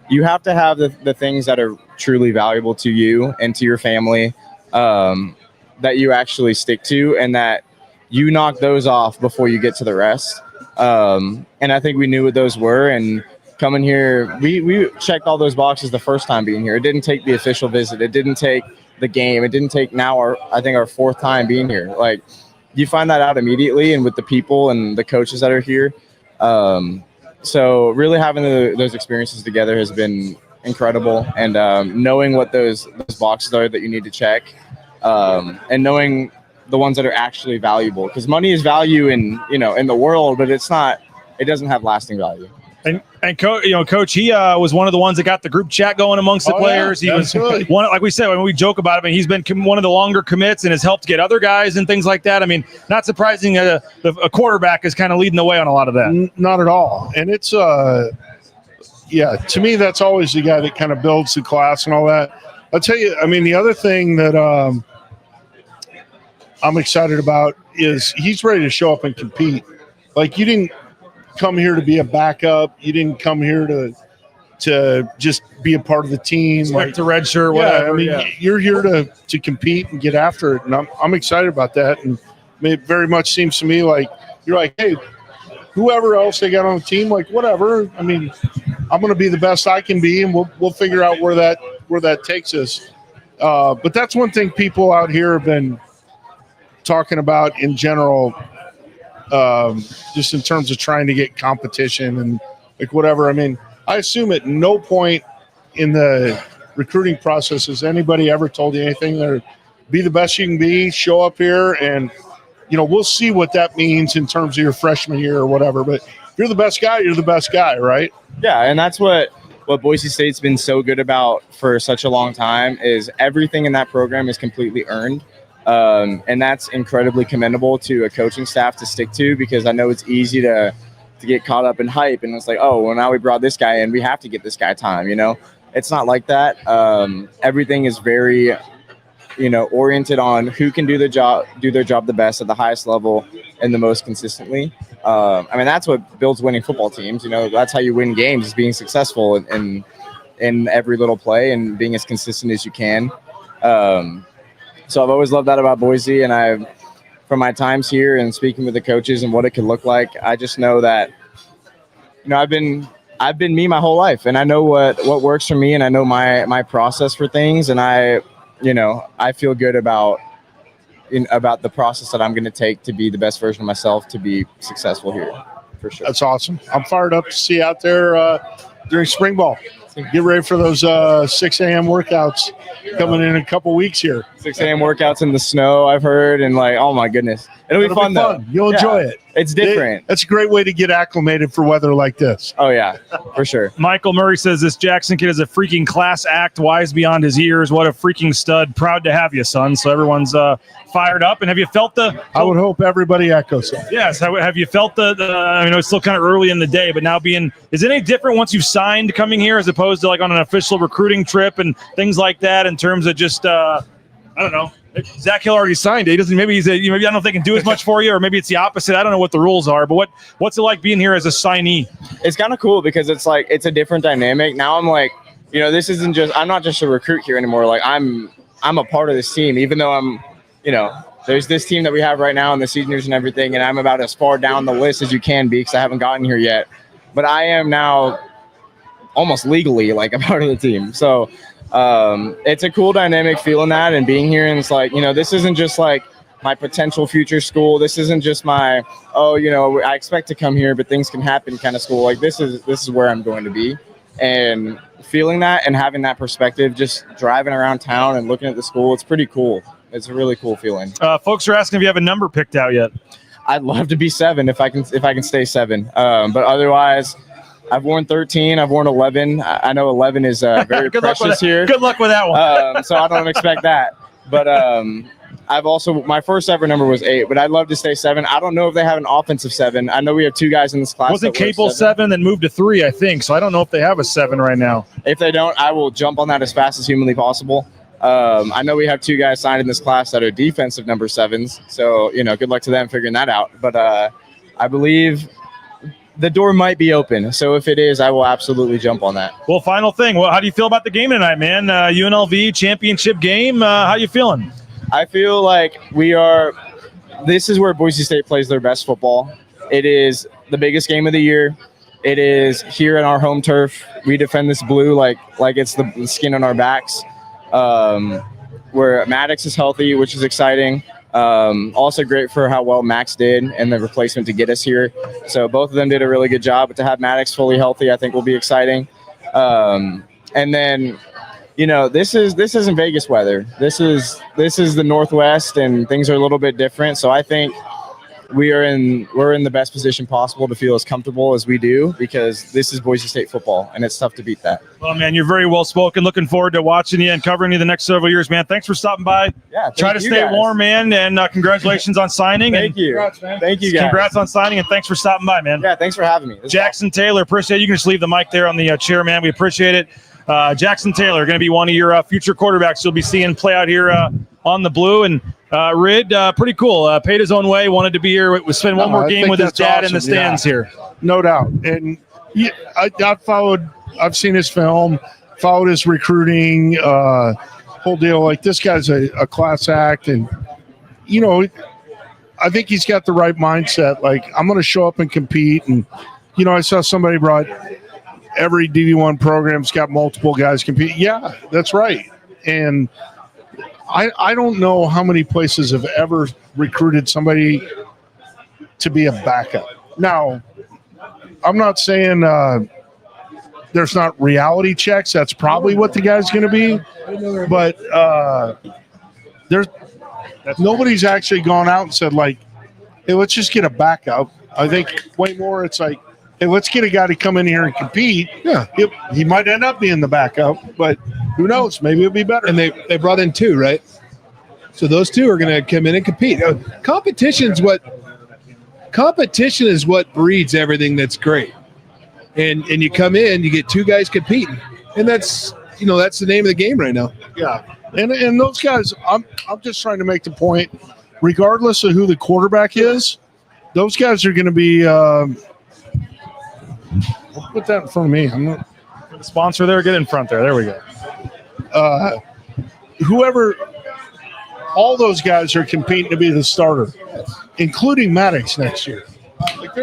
O: you have to have the things that are truly valuable to you and to your family, that you actually stick to, and that you knock those off before you get to the rest. And I think we knew what those were, and coming here, we checked all those boxes the first time being here. It didn't take the official visit. It didn't take the game. It didn't take now our 4th time being here. Like, you find that out immediately, and with the people and the coaches that are here. So really having those experiences together has been incredible, and knowing what those boxes are that you need to check, and knowing the ones that are actually valuable, because money is value in the world, but it doesn't have lasting value.
D: And Coach, he was one of the ones that got the group chat going amongst the players. He was one, like we said, when we joke about it, he's been one of the longer commits and has helped get other guys and things like that. I mean, not surprising that a quarterback is kind of leading the way on a lot of that.
K: Not at all. And it's, to me, that's always the guy that kind of builds the class and all that. I'll tell you, I mean, the other thing that I'm excited about is he's ready to show up and compete. Like, you didn't come here to be a backup. You didn't come here to just be a part of the team.
D: Like to redshirt, whatever.
K: I mean, you're here to compete and get after it, and I'm excited about that. And it very much seems to me like you're like, hey, whoever else they got on the team, like whatever. I mean, I'm going to be the best I can be, and we'll figure out where that takes us. But that's one thing people out here have been talking about in general. Just in terms of trying to get competition and like whatever. I mean, I assume at no point in the recruiting process has anybody ever told you anything. There, be the best you can be, show up here, and we'll see what that means in terms of your freshman year or whatever. But if you're the best guy, you're the best guy, right?
O: Yeah, and that's what Boise State's been so good about for such a long time is everything in that program is completely earned. And that's incredibly commendable to a coaching staff to stick to, because I know it's easy to get caught up in hype, and it's like, oh, well, now we brought this guy in, we have to get this guy time. It's not like that. Everything is very, oriented on who can do their job the best at the highest level and the most consistently. I mean, that's what builds winning football teams. That's how you win games, is being successful in every little play and being as consistent as you can. So I've always loved that about Boise, and from my times here and speaking with the coaches and what it could look like, I just know that, I've been me my whole life, and I know what works for me, and I know my process for things, and I feel good about the process that I'm going to take to be the best version of myself, to be successful here, for sure.
K: That's awesome. I'm fired up to see you out there during spring ball. Get ready for those 6 a.m. workouts coming in a couple weeks here.
O: 6 a.m. workouts in the snow, I've heard, and oh my goodness. It'll be fun though.
K: You'll enjoy it.
O: It's different.
K: That's a great way to get acclimated for weather like this.
O: Oh yeah, for sure.
D: Michael Murray says this Jackson kid is a freaking class act, wise beyond his years. What a freaking stud. Proud to have you, son. So everyone's fired up. And have you felt
K: I would hope everybody echoes that.
D: Yes. Have you felt I mean, it's still kind of early in the day, but now is it any different once you've signed coming here as opposed to like on an official recruiting trip and things like that, in terms of just, I don't know. Zach Hill already signed it. He doesn't. Maybe maybe I don't know if they can do as much for you, or maybe it's the opposite. I don't know what the rules are. But what's it like being here as a signee?
O: It's kind of cool because it's like it's a different dynamic. Now I'm like, this isn't just. I'm not just a recruit here anymore. Like I'm a part of this team, even though I'm, there's this team that we have right now and the seniors and everything, and I'm about as far down the list as you can be because I haven't gotten here yet. But I am now almost legally like a part of the team. So it's a cool dynamic feeling that and being here. And it's like, this isn't just like my potential future school. This isn't just my, I expect to come here, but things can happen kind of school. Like this is where I'm going to be. And feeling that and having that perspective, just driving around town and looking at the school, it's pretty cool. It's a really cool feeling.
D: Folks are asking if you have a number picked out yet.
O: I'd love to be 7 if I can stay 7. But otherwise, I've worn 13. I've worn 11. I know 11 is very precious here.
D: Good luck with that one.
O: So I don't expect that. But I've also, my first ever number was 8, but I'd love to stay 7. I don't know if they have an offensive 7. I know we have 2 guys in this class.
D: Wasn't Capel 7, then moved to 3, I think. So I don't know if they have a 7 right now.
O: If they don't, I will jump on that as fast as humanly possible. I know we have 2 guys signed in this class that are defensive number 7s. So, good luck to them figuring that out. But I believe the door might be open. So if it is, I will absolutely jump on that.
D: Well, final thing. Well, how do you feel about the game tonight, man? UNLV championship game. How you feeling?
O: I feel like this is where Boise State plays their best football. It is the biggest game of the year. It is here on our home turf. We defend this blue like it's the skin on our backs. Where Maddox is healthy, which is exciting. Also great for how well Max did and the replacement to get us here. So both of them did a really good job. But to have Maddox fully healthy, I think will be exciting. And then, this isn't Vegas weather. This is the Northwest, and things are a little bit different. So I think we're in the best position possible to feel as comfortable as we do because this is Boise State football, and it's tough to beat that.
D: Well, man, you're very well spoken. Looking forward to watching you and covering you the next several years, man. Thanks for stopping by.
O: Yeah,
D: try to stay warm, man, and congratulations on signing.
O: Thank you.
D: Congrats, man.
O: Thank you, guys.
D: Congrats on signing, and thanks for stopping by, man.
O: Yeah, thanks for having me.
D: Jackson Taylor, appreciate it. You can just leave the mic there on the chair, man. We appreciate it. Jackson Taylor, going to be one of your future quarterbacks you'll be seeing play out here on the blue. And Rid, pretty cool. Paid his own way, wanted to be here. Spend one more game with his dad in the stands here.
K: No doubt. And I've seen his film, followed his recruiting, whole deal. Like, this guy's a class act. And, I think he's got the right mindset. Like, I'm going to show up and compete. And, I saw somebody brought every D1 program's got multiple guys compete. Yeah, that's right. And I don't know how many places have ever recruited somebody to be a backup. Now, I'm not saying there's not reality checks. That's probably what the guy's going to be. But nobody's actually gone out and said, like, hey, let's just get a backup. I think way more it's like, hey, let's get a guy to come in here and compete.
L: Yeah.
K: He might end up being the backup, but who knows? Maybe it'll be better.
L: And they brought in 2, right? So those 2 are going to come in and compete. Competition is what breeds everything that's great. And you come in, you get 2 guys competing. And that's the name of the game right now.
K: Yeah. And those guys, I'm just trying to make the point, regardless of who the quarterback is, those guys are going to be I'll put that in front of me. I'm not
D: the sponsor there. Get in front there. There we go.
K: All those guys are competing to be the starter, including Maddox next year. Like,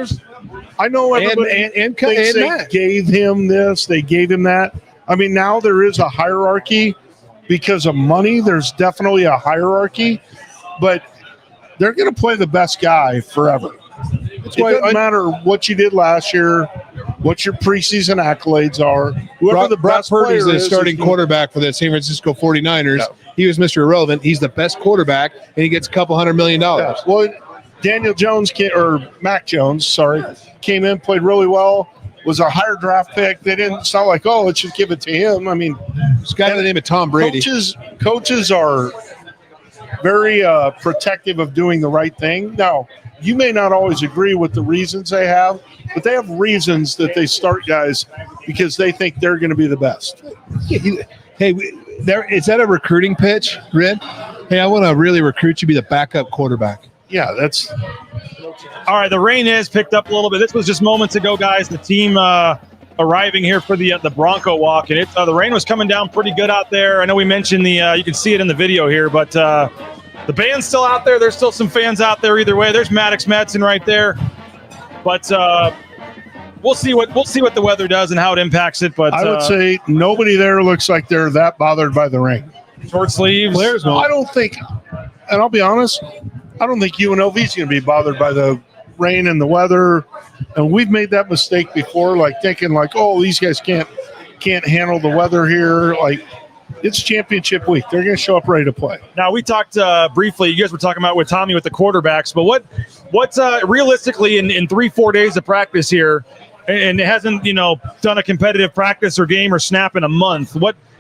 K: I know everybody thinks they gave him this, they gave him that. I mean, now there is a hierarchy because of money. There's definitely a hierarchy, but they're going to play the best guy forever. It doesn't matter what you did last year, what your preseason accolades are. Whoever
L: Brock Purdy is the starting quarterback for the San Francisco 49ers. No. He was Mr. Irrelevant. He's the best quarterback, and he gets a couple $100 million.
K: Yeah. Well, Daniel Jones Mac Jones, came in, played really well, was a higher draft pick. It's not like, let's just give it to him. I mean,
L: this guy by the name of Tom Brady.
K: Coaches are very protective of doing the right thing. Now, you may not always agree with the reasons they have, but they have reasons that they start guys because they think they're going to be the best.
L: Hey, is that a recruiting pitch, Red? Hey, I want to really recruit you to be the backup quarterback.
K: Yeah, that's
D: all right. The rain has picked up a little bit. This was just moments ago, guys. The team arriving here for the Bronco walk, and the rain was coming down pretty good out there. I know we mentioned you can see it in the video here, but the band's still out there. There's still some fans out there either way. There's Maddox Madsen right there. But we'll see what the weather does and how it impacts it. But
K: I would say nobody there looks like they're that bothered by the rain.
D: Short sleeves.
K: I don't think, and I'll be honest, I don't think UNLV is going to be bothered by the rain and the weather. And we've made that mistake before, like thinking like, oh, these guys can't handle the weather here. Like, it's championship week. They're going to show up ready to play.
D: Now, we talked briefly, you guys were talking about with Tommy with the quarterbacks, but what's realistically in 3-4 days of practice here, and it hasn't, done a competitive practice or game or snap in a month,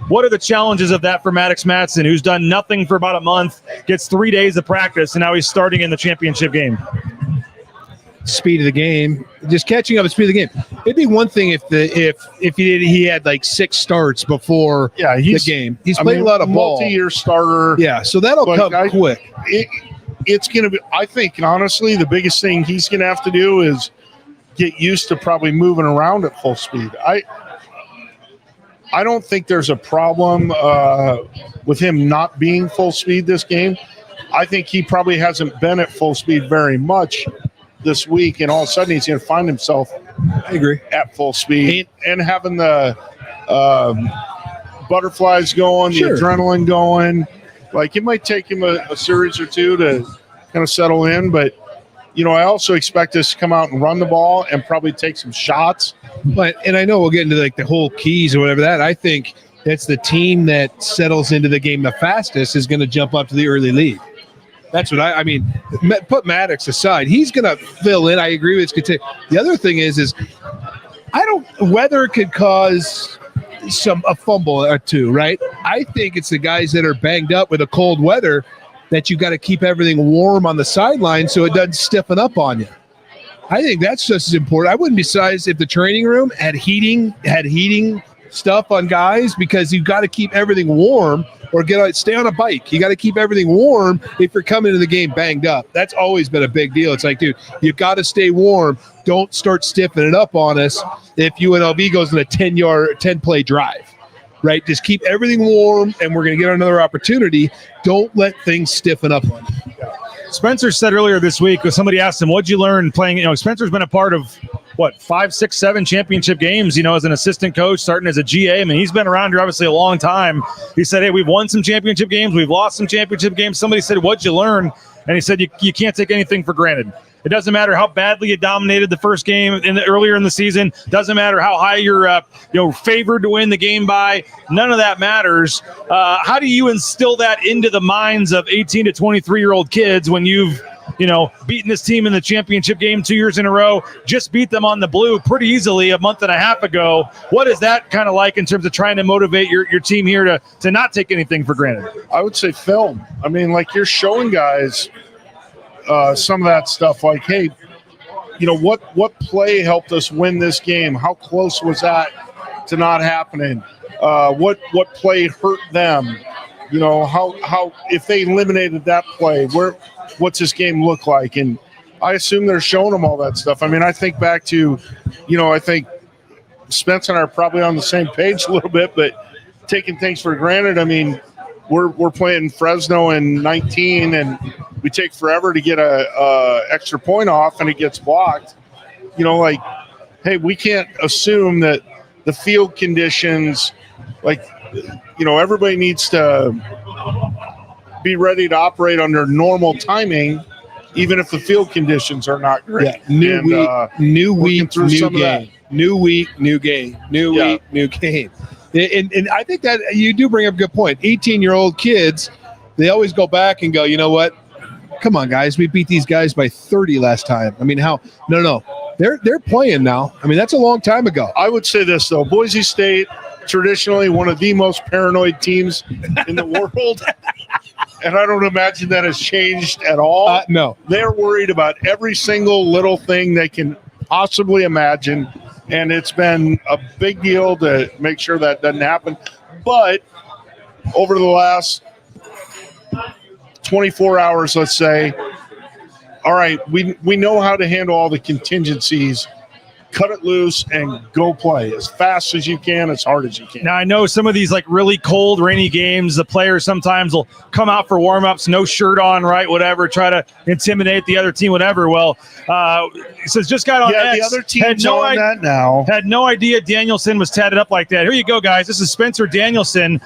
D: what are the challenges of that for Maddox Madsen, who's done nothing for about a month, gets 3 days of practice, and now he's starting in the championship game?
L: Speed of the game, just catching up at speed of the game. It'd be one thing if he had like 6 starts before the game. He's played a lot of ball.
K: Multi-year starter.
L: Yeah, so that'll come quick.
K: It's going to be, I think, honestly, the biggest thing he's going to have to do is get used to probably moving around at full speed. I don't think there's a problem with him not being full speed this game. I think he probably hasn't been at full speed very much this week, and all of a sudden he's going to find himself at full speed and having the butterflies going, the adrenaline going. Like, it might take him a series or two to kind of settle in, but I also expect us to come out and run the ball and probably take some shots.
L: And I know we'll get into like the whole keys or whatever that. I think that's the team that settles into the game the fastest is going to jump up to the early lead. That's what I mean. Put Maddox aside. He's going to fill in. I agree with his. The other thing is weather could cause a fumble or two, right? I think it's the guys that are banged up with the cold weather that you got to keep everything warm on the sideline so it doesn't stiffen up on you. I think that's just as important. I wouldn't be surprised if the training room had heating stuff on guys, because you've got to keep everything warm or stay on a bike. You got to keep everything warm if you're coming to the game banged up. That's always been a big deal. It's like, dude, you got to stay warm. Don't start stiffening it up on us if UNLV goes in a 10-play drive, right? Just keep everything warm, and we're going to get another opportunity. Don't let things stiffen up on you.
D: Spencer said earlier this week, when somebody asked him, what'd you learn playing? Spencer's been a part of 5, 6, 7 championship games, as an assistant coach, starting as a GA. I mean, he's been around here obviously a long time. He said, hey, we've won some championship games. We've lost some championship games. Somebody said, what'd you learn? And he said, you can't take anything for granted. It doesn't matter how badly you dominated the first game earlier in the season. Doesn't matter how high you're favored to win the game by. None of that matters. How do you instill that into the minds of 18 to 23-year-old kids when you've beaten this team in the championship game 2 years in a row, just beat them on the blue pretty easily a month and a half ago? What is that kind of like in terms of trying to motivate your team here to not take anything for granted?
K: I would say film. I mean, like, you're showing guys some of that stuff, like, hey, what play helped us win this game? How close was that to not happening? What play hurt them? How if they eliminated that play, what's this game look like? And I assume they're showing them all that stuff. I mean, I think back to, I think Spence and I are probably on the same page a little bit, but taking things for granted. I mean, we're playing Fresno in 19, and we take forever to get a extra point off, and it gets blocked. Hey, we can't assume that the field conditions, everybody needs to be ready to operate under normal timing, even if the field conditions are not great.
L: Yeah. New week, new game. New week, new game. New week, new game. And I think that you do bring up a good point. 18-year-old kids, they always go back and go, you know what? Come on, guys. We beat these guys by 30 last time. I mean, how? No. They're playing now. I mean, that's a long time ago.
K: I would say this, though. Boise State, traditionally one of the most paranoid teams in the world. And I don't imagine that has changed at all.
L: No.
K: They're worried about every single little thing they can possibly imagine. And it's been a big deal to make sure that doesn't happen. But over the last 24 hours, let's say, all right, we know how to handle all the contingencies cut it loose and go play as fast as you can, as hard as you can.
D: Now, I know some of these like really cold, rainy games, the players sometimes will come out for warm-ups, no shirt on, right, whatever, try to intimidate the other team, whatever. Well, it says just got on X,
K: the other team's on that now.
D: Had no idea Danielson was tatted up like that. Here you go, guys. This is Spencer Danielson.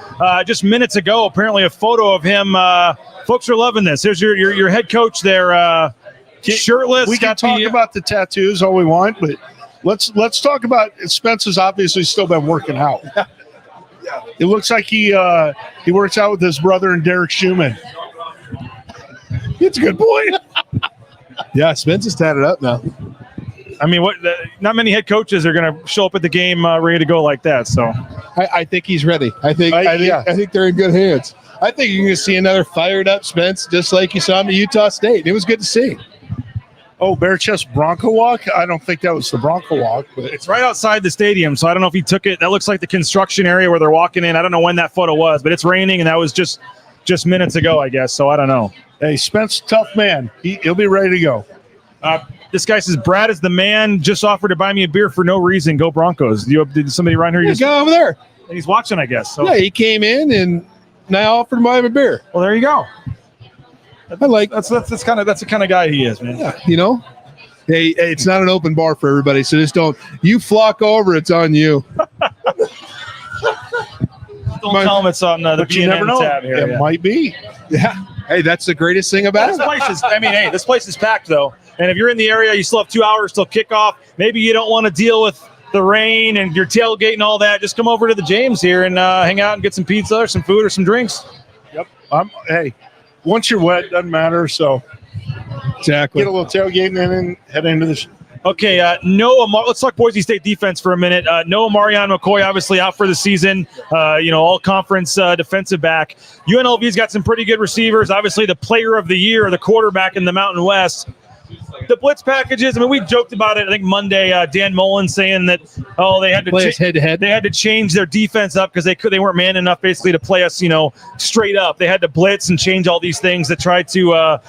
D: Just minutes ago, apparently a photo of him. Folks are loving this. There's your head coach there, shirtless.
K: We can talk about the tattoos all we want, but let's talk about Spencer's obviously still been working out. It looks like he works out with his brother and Derek Schumann. It's a good boy.
L: Yeah, Spencer's tatted up now.
D: I mean, not many head coaches are going to show up at the game ready to go like that. So
L: I think he's ready. I think they're in good hands. I think you're going to see another fired up Spence, just like you saw him at Utah State. It was good to see.
K: Oh, Bear Chest Bronco Walk? I don't think that was the Bronco Walk. But
D: it's right outside the stadium, so I don't know if he took it. That looks like the construction area where they're walking in. I don't know when that photo was, but it's raining, and that was just minutes ago, I guess, so I don't know.
K: Hey, Spence, tough man. He'll be ready to go.
D: This guy says, Brad is the man, just offered to buy me a beer for no reason. Go Broncos. Did somebody around here?
L: Go over there.
D: He's watching, I guess. So.
L: Yeah, he came in, and I offered to buy him a beer.
D: Well, there you go.
L: I like
D: that's the kind of guy he is, man.
L: Yeah, you know. Hey, it's not an open bar for everybody, so just don't. You flock over, it's on you.
D: Don't tell him it's on the BNN tab here.
K: It might be.
L: Yeah. Hey, that's the greatest thing about it.
D: This place is packed, though. And if you're in the area, you still have 2 hours till kickoff. Maybe you don't want to deal with the rain and your tailgate and all that. Just come over to the James here and hang out and get some pizza or some food or some drinks.
K: Yep. Hey, once you're wet, doesn't matter. So
L: exactly.
K: Get a little tailgating in and head into the
D: Okay, let's talk Boise State defense for a minute. Noah Marion McCoy, obviously out for the season, all conference defensive back. UNLV's got some pretty good receivers. Obviously, the player of the year, the quarterback in the Mountain West. The blitz packages, I mean, we joked about it, I think Monday, Dan Mullen saying that, they had to
L: play us head-to-head.
D: They had to change their defense up because they weren't man enough basically to play us, straight up. They had to blitz and change all these things that tried to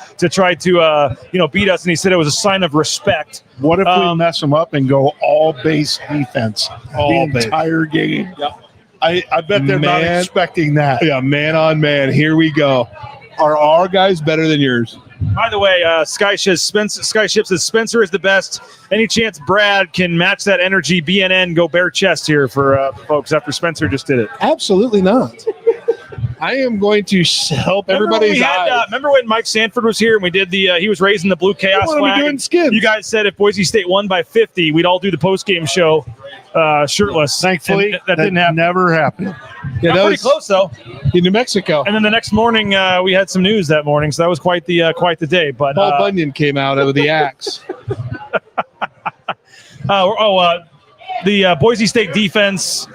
D: beat us, and he said it was a sign of respect.
K: What if we mess them up and go all base defense entire game?
L: Yep.
K: I bet they're not expecting that.
L: Yeah, man on man. Here we go. Are our guys better than yours?
D: By the way, Skyship says Spencer is the best. Any chance Brad can match that energy? BNN, go bare chest here for folks after Spencer just did it.
L: Absolutely not. I am going to help everybody's eyes.
D: Remember when Mike Sanford was here and we did he was raising the blue chaos flag?
L: Doing skins.
D: You guys said if Boise State won by 50, we'd all do the post-game show shirtless.
K: Thankfully,
D: that didn't happen.
K: Never happened.
L: Yeah, that
D: pretty
L: was
D: close though.
L: In New Mexico.
D: And then the next morning, we had some news that morning, so that was quite the day. But
L: Paul Bunyan came out with the axe.
D: The Boise State defense.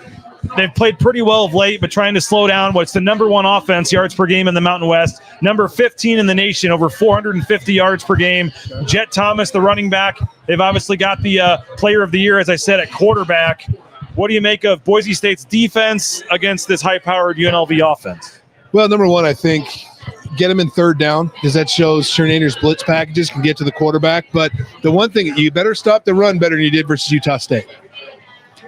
D: They've played pretty well of late, but trying to slow down what's the number one offense, yards per game in the Mountain West. Number 15 in the nation, over 450 yards per game. Jet Thomas, the running back. They've obviously got the player of the year, as I said, at quarterback. What do you make of Boise State's defense against this high-powered UNLV offense?
L: Well, number one, I think get them in third down because that shows Shernader's blitz packages can get to the quarterback. But the one thing, you better stop the run better than you did versus Utah State.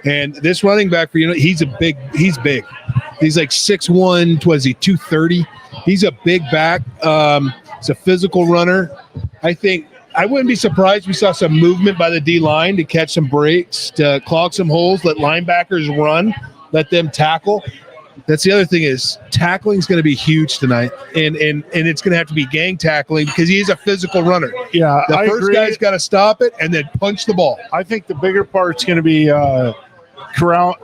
L: And this running back for he's big. He's like 6'1", 230. He's a big back. He's a physical runner. I think I wouldn't be surprised if we saw some movement by the D-line to catch some breaks, to clog some holes, let linebackers run, let them tackle. That's the other thing is tackling is going to be huge tonight, and it's going to have to be gang tackling because he's a physical runner.
K: Yeah,
L: the first guy's got to stop it and then punch the ball.
K: I think the bigger part's going to be corral.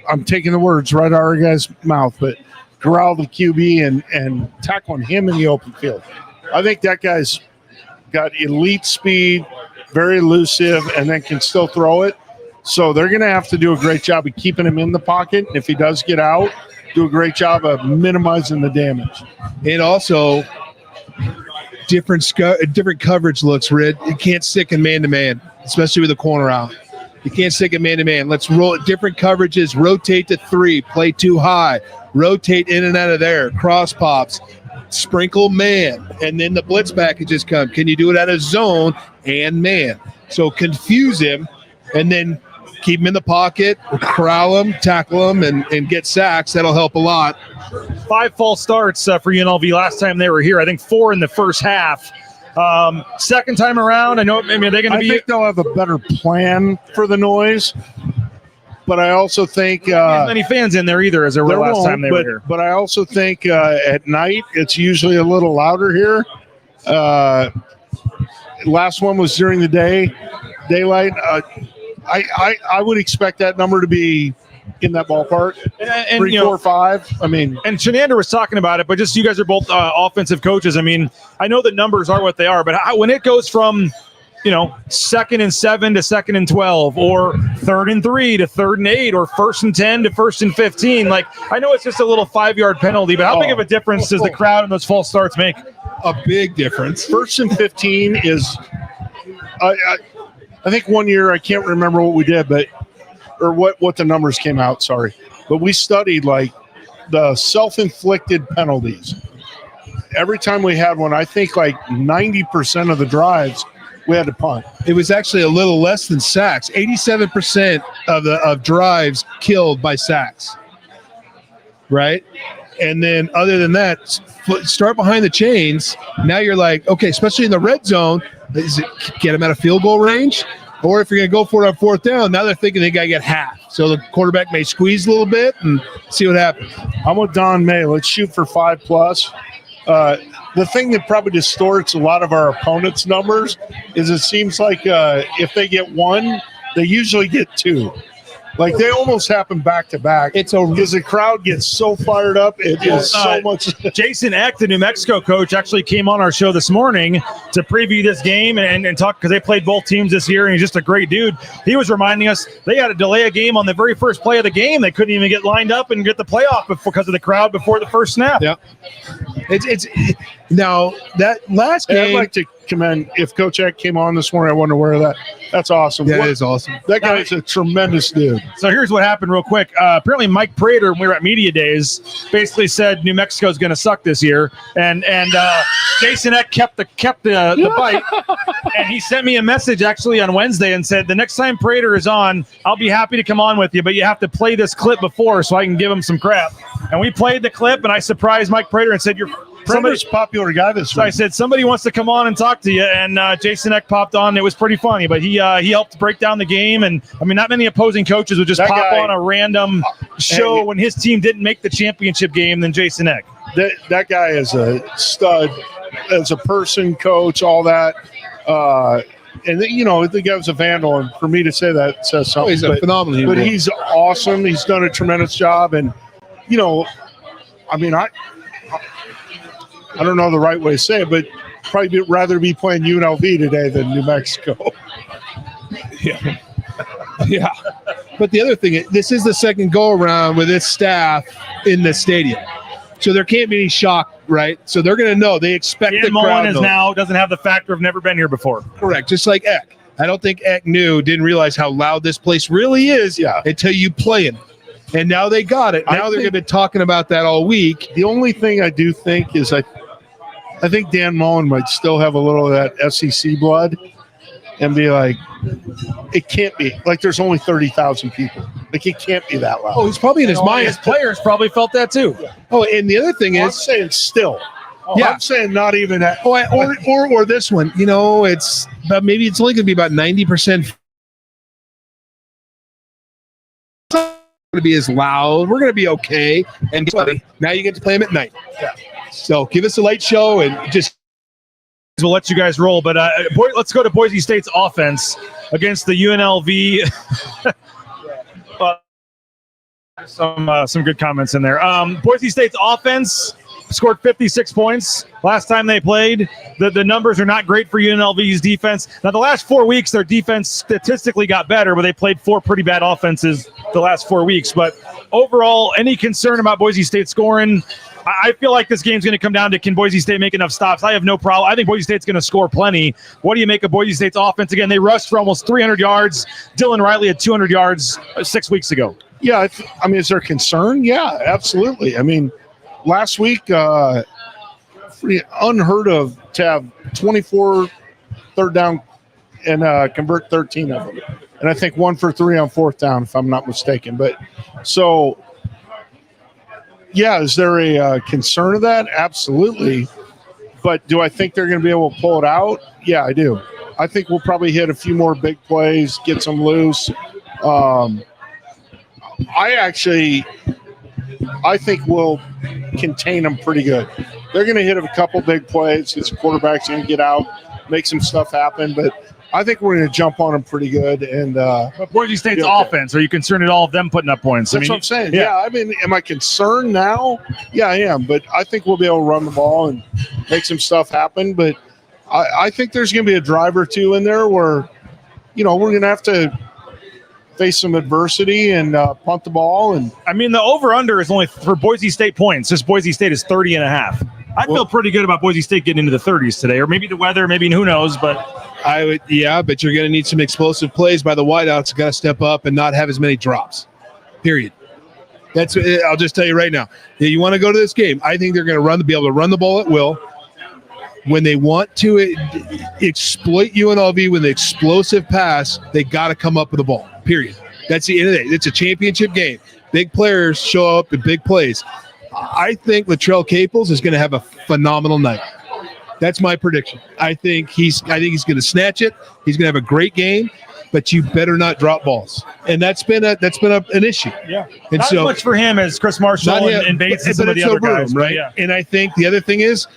K: I'm taking the words right out of our guy's mouth, but corral the QB and tackling him in the open field. I think that guy's got elite speed, very elusive, and then can still throw it. So they're going to have to do a great job of keeping him in the pocket. If he does get out, do a great job of minimizing the damage.
L: And also, different coverage looks, Red. You can't stick in man-to-man, especially with the corner out. You can't stick in man-to-man. Let's roll it. Different coverages. Rotate to 3. Play too high. Rotate in and out of there. Cross pops. Sprinkle man. And then the blitz packages come. Can you do it out of zone and man? So confuse him. and then keep them in the pocket, corral them, tackle them, and get sacks. That'll help a lot.
D: 5 false starts for UNLV last time they were here. I think 4 in the first half. Second time around, I know. I mean, are they going to be?
K: I think they'll have a better plan for the noise. But I also think
D: not many fans in there either, as there were last time they were here.
K: But I also think at night it's usually a little louder here. Last one was during the daylight. I would expect that number to be in that ballpark.
D: And
K: 3, 4, 5. I mean,
D: and Shenander was talking about it, but just you guys are both offensive coaches. I mean, I know the numbers are what they are, but when it goes from 2nd and 7 to 2nd and 12, or 3rd and 3 to 3rd and 8, or 1st and 10 to 1st and 15. Like, I know it's just a little 5-yard penalty, but how big of a difference does the crowd and those false starts make?
L: A big difference.
K: 1st and 15 is, I think one year, I can't remember what we did, or what the numbers came out, sorry. But we studied like the self-inflicted penalties. Every time we had one, I think like 90% of the drives, we had to punt.
L: It was actually a little less than sacks. 87% of drives killed by sacks. Right? And then other than that, start behind the chains. Now you're like, okay, especially in the red zone, is it get them out of field goal range? Or if you're going to go for it on 4th down, now they're thinking they got to get half. So the quarterback may squeeze a little bit and see what happens.
K: I'm with Don May. Let's shoot for 5+. The thing that probably distorts a lot of our opponents' numbers is it seems like if they get 1, they usually get 2. Like they almost happen back to back. Because the crowd gets so fired up. It is so much.
D: Jason Eck, the New Mexico coach, actually came on our show this morning to preview this game and talk, because they played both teams this year, and he's just a great dude. He was reminding us they had to delay a game on the very first play of the game. They couldn't even get lined up and get the playoff because of the crowd before the first snap.
L: Yeah. It's now that last game.
K: I'd like to commend, if Coach Eck came on this morning, I wonder where that. That's awesome.
L: Yeah, that is awesome.
K: That guy is a tremendous dude.
D: So here's what happened real quick. Apparently Mike Prater, when we were at Media Days, basically said New Mexico's going to suck this year. And Jason Eck kept the bite. And he sent me a message actually on Wednesday and said, the next time Prater is on, I'll be happy to come on with you, but you have to play this clip before so I can give him some crap. And we played the clip, and I surprised Mike Prater and said,
K: somebody's popular guy this week.
D: So I said, somebody wants to come on and talk to you, and Jason Eck popped on. It was pretty funny, but he helped break down the game. And I mean, not many opposing coaches would just pop on a random show when his team didn't make the championship game than Jason Eck.
K: That guy is a stud as a person, coach, all that. And the guy was a vandal, and for me to say that says something.
L: He's a phenomenal human.
K: But he's awesome. He's done a tremendous job, and I mean, I don't know the right way to say it, but probably rather be playing UNLV today than New Mexico.
L: Yeah. Yeah. But the other thing, this is the second go-around with this staff in the stadium. So there can't be any shock, right? So they're going to know. They expect
D: Dan
L: the
D: Mullen
L: crowd
D: now doesn't have the factor of never been here before.
L: Correct. Just like Eck. I don't think Eck didn't realize how loud this place really is until you play it. And now they got it. Now they're going to be talking about that all week.
K: The only thing I do think is I think Dan Mullen might still have a little of that SEC blood and be like, it can't be. Like, there's only 30,000 people. Like, it can't be that loud.
L: Oh, he's probably in his mind.
D: His players probably felt that too.
L: Yeah. Oh, and the other thing
K: I'm
L: is,
K: saying still.
L: Yeah.
K: I'm saying not even that.
L: Oh, or this one. It's but maybe it's only going to be about 90%. To be as loud. We're going to be okay. And now you get to play them at night.
K: Yeah.
L: So give us a light show and just.
D: We'll let you guys roll, but let's go to Boise State's offense against the UNLV. Some good comments in there. Boise State's offense scored 56 points last time they played. The numbers are not great for UNLV's defense. Now, the last 4 weeks, their defense statistically got better, but they played 4 pretty bad offenses the last 4 weeks. But overall, any concern about Boise State scoring? I feel like this game's going to come down to, can Boise State make enough stops? I have no problem. I think Boise State's going to score plenty. What do you make of Boise State's offense? Again, they rushed for almost 300 yards. Dylan Riley had 200 yards 6 weeks ago.
K: Yeah, I mean, is there concern? Yeah, absolutely. I mean, last week, unheard of to have 24 third down and convert 13 of them. and I think 1 for 3 on 4th down, if I'm not mistaken. But so, yeah, is there a concern of that? Absolutely. But do I think they're going to be able to pull it out? Yeah, I do. I think we'll probably hit a few more big plays, get some loose. I think we'll contain them pretty good. They're going to hit a couple big plays. His quarterback's going to get out, make some stuff happen. But I think we're going to jump on them pretty good. And
D: but Boise State's offense, are you concerned at all of them putting up points?
K: That's what I'm saying. Yeah, I mean, am I concerned now? Yeah, I am. But I think we'll be able to run the ball and make some stuff happen. But I think there's going to be a drive or two in there where, we're going to have to face some adversity and punt the ball. And
D: I mean, the over-under is only for Boise State points. This Boise State is 30.5. I feel pretty good about Boise State getting into the 30s today, or maybe the weather, maybe who knows. But
L: but you're going to need some explosive plays by the wideouts. Got to step up and not have as many drops. Period. I'll just tell you right now. You want to go to this game? I think they're going to be able to run the ball at will. When they want to exploit UNLV with an explosive pass, they got to come up with the ball. Period. That's the end of the day. It's a championship game. Big players show up in big plays. I think Latrell Caples is going to have a phenomenal night. That's my prediction. I think he's going to snatch it. He's going to have a great game, but you better not drop balls. And that's been an issue.
D: Yeah.
L: And
D: not as much for him as Chris Marshall and Bates and some of the other guys,
L: right?
D: Yeah.
L: And I think the other thing is,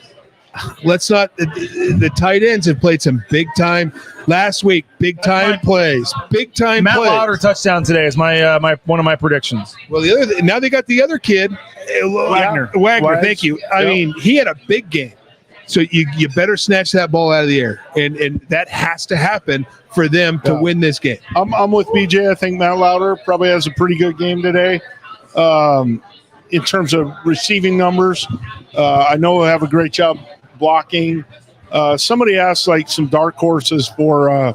L: let's not. The tight ends have played some big time last week. Big time plays. Big time
D: Matt
L: plays.
D: Lauder touchdown today is my one of my predictions.
L: Well, now they got the other kid, Wagner. Thank you. I mean, he had a big game, so you better snatch that ball out of the air, and that has to happen for them to win this game.
K: I'm with BJ. I think Matt Lauder probably has a pretty good game today. In terms of receiving numbers, I know he'll have a great job blocking. Somebody asked some dark horses for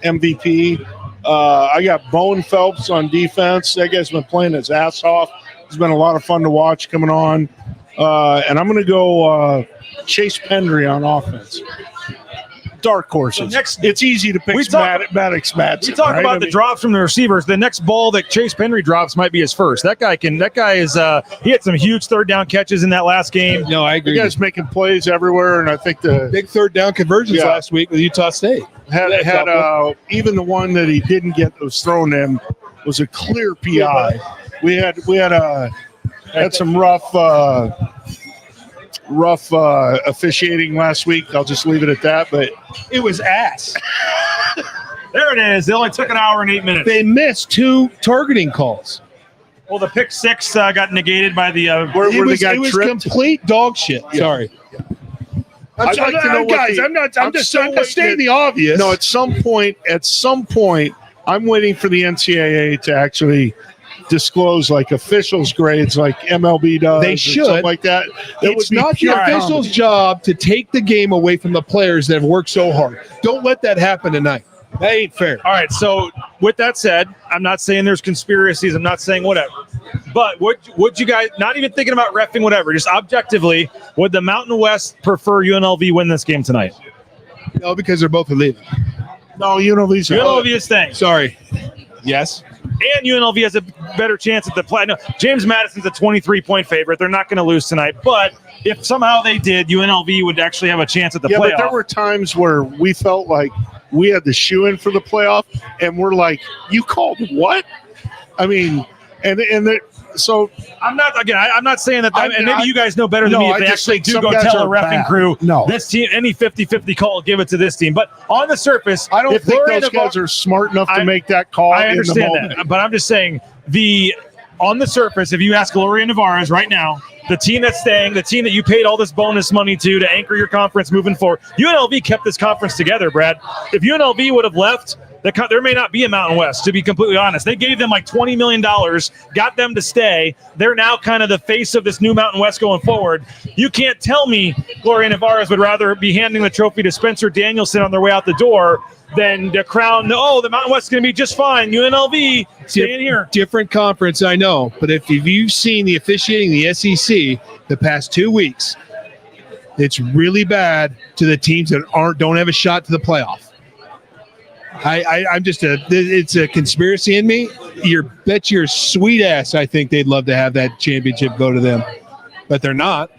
K: MVP. I got Bone Phelps on defense. That guy's been playing his ass off. It's been a lot of fun to watch coming on. And I'm going to go Chase Pendry on offense. Dark horses. It's easy to pick Maddox Madsen.
D: We talk about the drops from the receivers. The next ball that Chase Pendry drops might be his first. That guy is he had some huge third down catches in that last game.
L: No, I agree.
K: The guy's making plays everywhere, and I think the
L: big third down conversions last week with Utah State
K: had even the one that he didn't get that was thrown in was a clear PI. We had some rough officiating last week. I'll just leave it at that, but
L: it was ass.
D: There it is. They only took an hour and 8 minutes.
L: They missed 2 targeting calls.
D: Well, the pick 6 got negated by the
L: it was complete dog shit. Yeah. Sorry. I'm just stating the obvious.
K: No, at some point, I'm waiting for the NCAA to actually disclose officials grades like MLB does.
L: They should.
K: Something like that.
L: It's not the officials' job to take the game away from the players that have worked so hard. Don't let that happen tonight. That ain't fair.
D: All right, so with that said, I'm not saying there's conspiracies. I'm not saying whatever. But would you guys, not even thinking about reffing whatever, just objectively, would the Mountain West prefer UNLV win this game tonight?
L: No, because they're both leaving.
K: No, UNLV
D: is staying.
L: Sorry. Yes.
D: And UNLV has a better chance at the play. No, James Madison's a 23-point favorite. They're not going to lose tonight. But if somehow they did, UNLV would actually have a chance at the playoff.
K: But there were times where we felt like we had the shoe in for the playoff, and we're like, you called what? I mean, so
D: I'm not saying that, and maybe you guys know better than me if they actually do go tell a reffing crew, this team, any 50-50 call, give it to this team. But on the surface,
K: I don't think those guys are smart enough to make that call.
D: I understand
K: in the moment.
D: that, but I'm just saying on the surface, if you ask Gloria Navarez right now, the team that's staying, the team that you paid all this bonus money to anchor your conference moving forward, UNLV kept this conference together, Brad. If UNLV would have left, there may not be a Mountain West, to be completely honest. They gave them $20 million, got them to stay. They're now kind of the face of this new Mountain West going forward. You can't tell me Gloria Navarez would rather be handing the trophy to Spencer Danielson on their way out the door than to crown, the Mountain West is going to be just fine. UNLV, staying here.
L: Different conference, I know. But if you've seen the officiating in the SEC the past 2 weeks, it's really bad to the teams that don't have a shot to the playoff. I'm just it's a conspiracy in me. Bet your sweet ass I think they'd love to have that championship go to them, but they're not.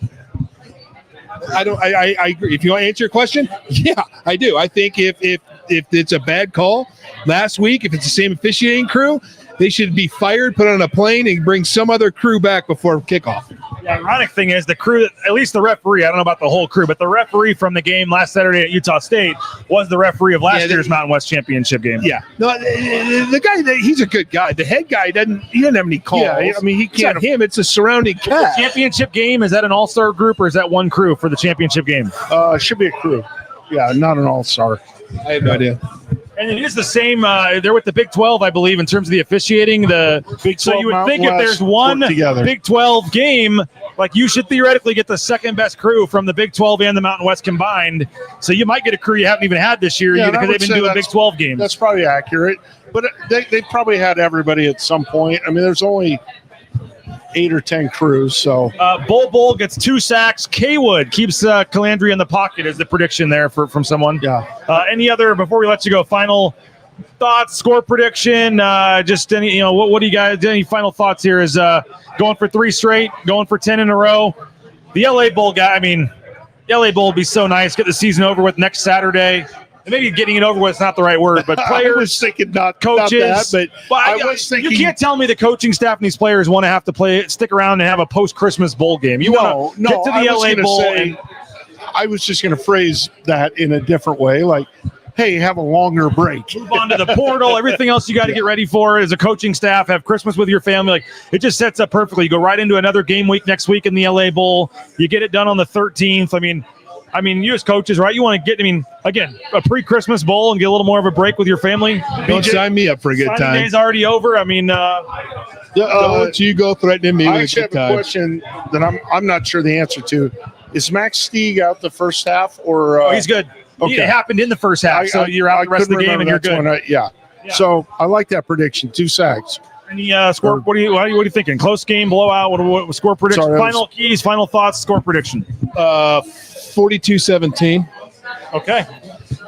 L: I agree. If you want to answer your question, yeah, I do. I think if it's a bad call last week, if it's the same officiating crew, they should be fired, put on a plane, and bring some other crew back before kickoff.
D: The ironic thing is the crew, at least the referee, I don't know about the whole crew, but the referee from the game last Saturday at Utah State was the referee of last year's Mountain West Championship game.
L: Yeah. No, the guy, he's a good guy. The head guy doesn't have any calls. Yeah, I mean, he can't. It's not him. It's a surrounding cast.
D: The championship game, is that an all-star group or is that one crew for the championship game?
K: Should be a crew. Yeah, not an all-star.
L: I have no idea.
D: And it is the same. They're with the Big 12, I believe, in terms of the officiating. So you would think if there's one Big 12 game, like you should theoretically get the second best crew from the Big 12 and the Mountain West combined. So you might get a crew you haven't even had this year because they've been doing Big 12 games.
K: That's probably accurate. But they probably had everybody at some point. I mean, there's only 8 or 10 crews. So
D: Bull gets 2 sacks. Kaywood keeps Calandria in the pocket is the prediction there from someone.
K: Yeah.
D: Any other, before we let you go, final thoughts, score prediction, just any, what do you guys, any final thoughts here? Is going for 3 straight, going for 10 in a row. The LA Bowl guy, the LA Bowl would be so nice. Get the season over with next Saturday. And maybe getting it over with is not the right word, but players,
K: I was thinking not
D: coaches,
K: that, but I was thinking,
D: you can't tell me the coaching staff and these players want to have to stick around and have a post-Christmas bowl game. You want to get to the LA Bowl.
K: I was just going to phrase that in a different way, like, hey, have a longer break.
D: Move on to the portal. Everything else you got to get ready for as a coaching staff. Have Christmas with your family. Like, it just sets up perfectly. You go right into another game week next week in the LA Bowl. You get it done on the 13th. I mean, you as coaches, right? You want to get, again, a pre-Christmas bowl and get a little more of a break with your family.
L: Don't sign me up for a good time.
D: Day's already over.
L: Don't you go threatening me with a good time.
K: I have a question that I'm not sure the answer to. Is Max Stieg out the first half or?
D: He's good.
K: Okay.
D: It happened in the first half, so you're out the rest of the game and you're good.
K: Yeah. So I like that prediction. 2 sacks.
D: Any score? What are you thinking? Close game, blowout? What score prediction?
K: Sorry,
D: final keys, final thoughts, score prediction.
L: 42-17.
D: Okay.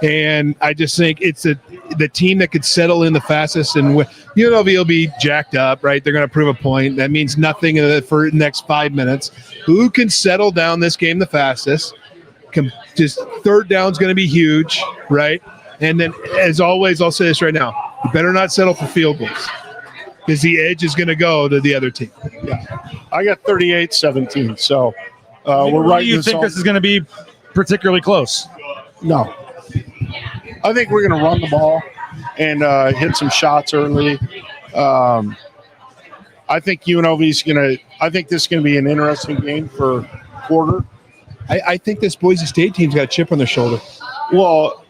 L: And I just think it's the team that could settle in the fastest, and UNLV will be jacked up, right? They're going to prove a point. That means nothing for the next 5 minutes. Who can settle down this game the fastest? Just third down is going to be huge, right? And then, as always, I'll say this right now: you better not settle for field goals, because the edge is going to go to the other team.
K: Yeah, I got 38-17. So we're right.
D: Do you think this is going to be particularly close?
K: No, I think we're going to run the ball and hit some shots early. I think UNLV's going to. I think this is going to be an interesting game for quarter.
L: I think this Boise State team's got a chip on their shoulder.
K: Well,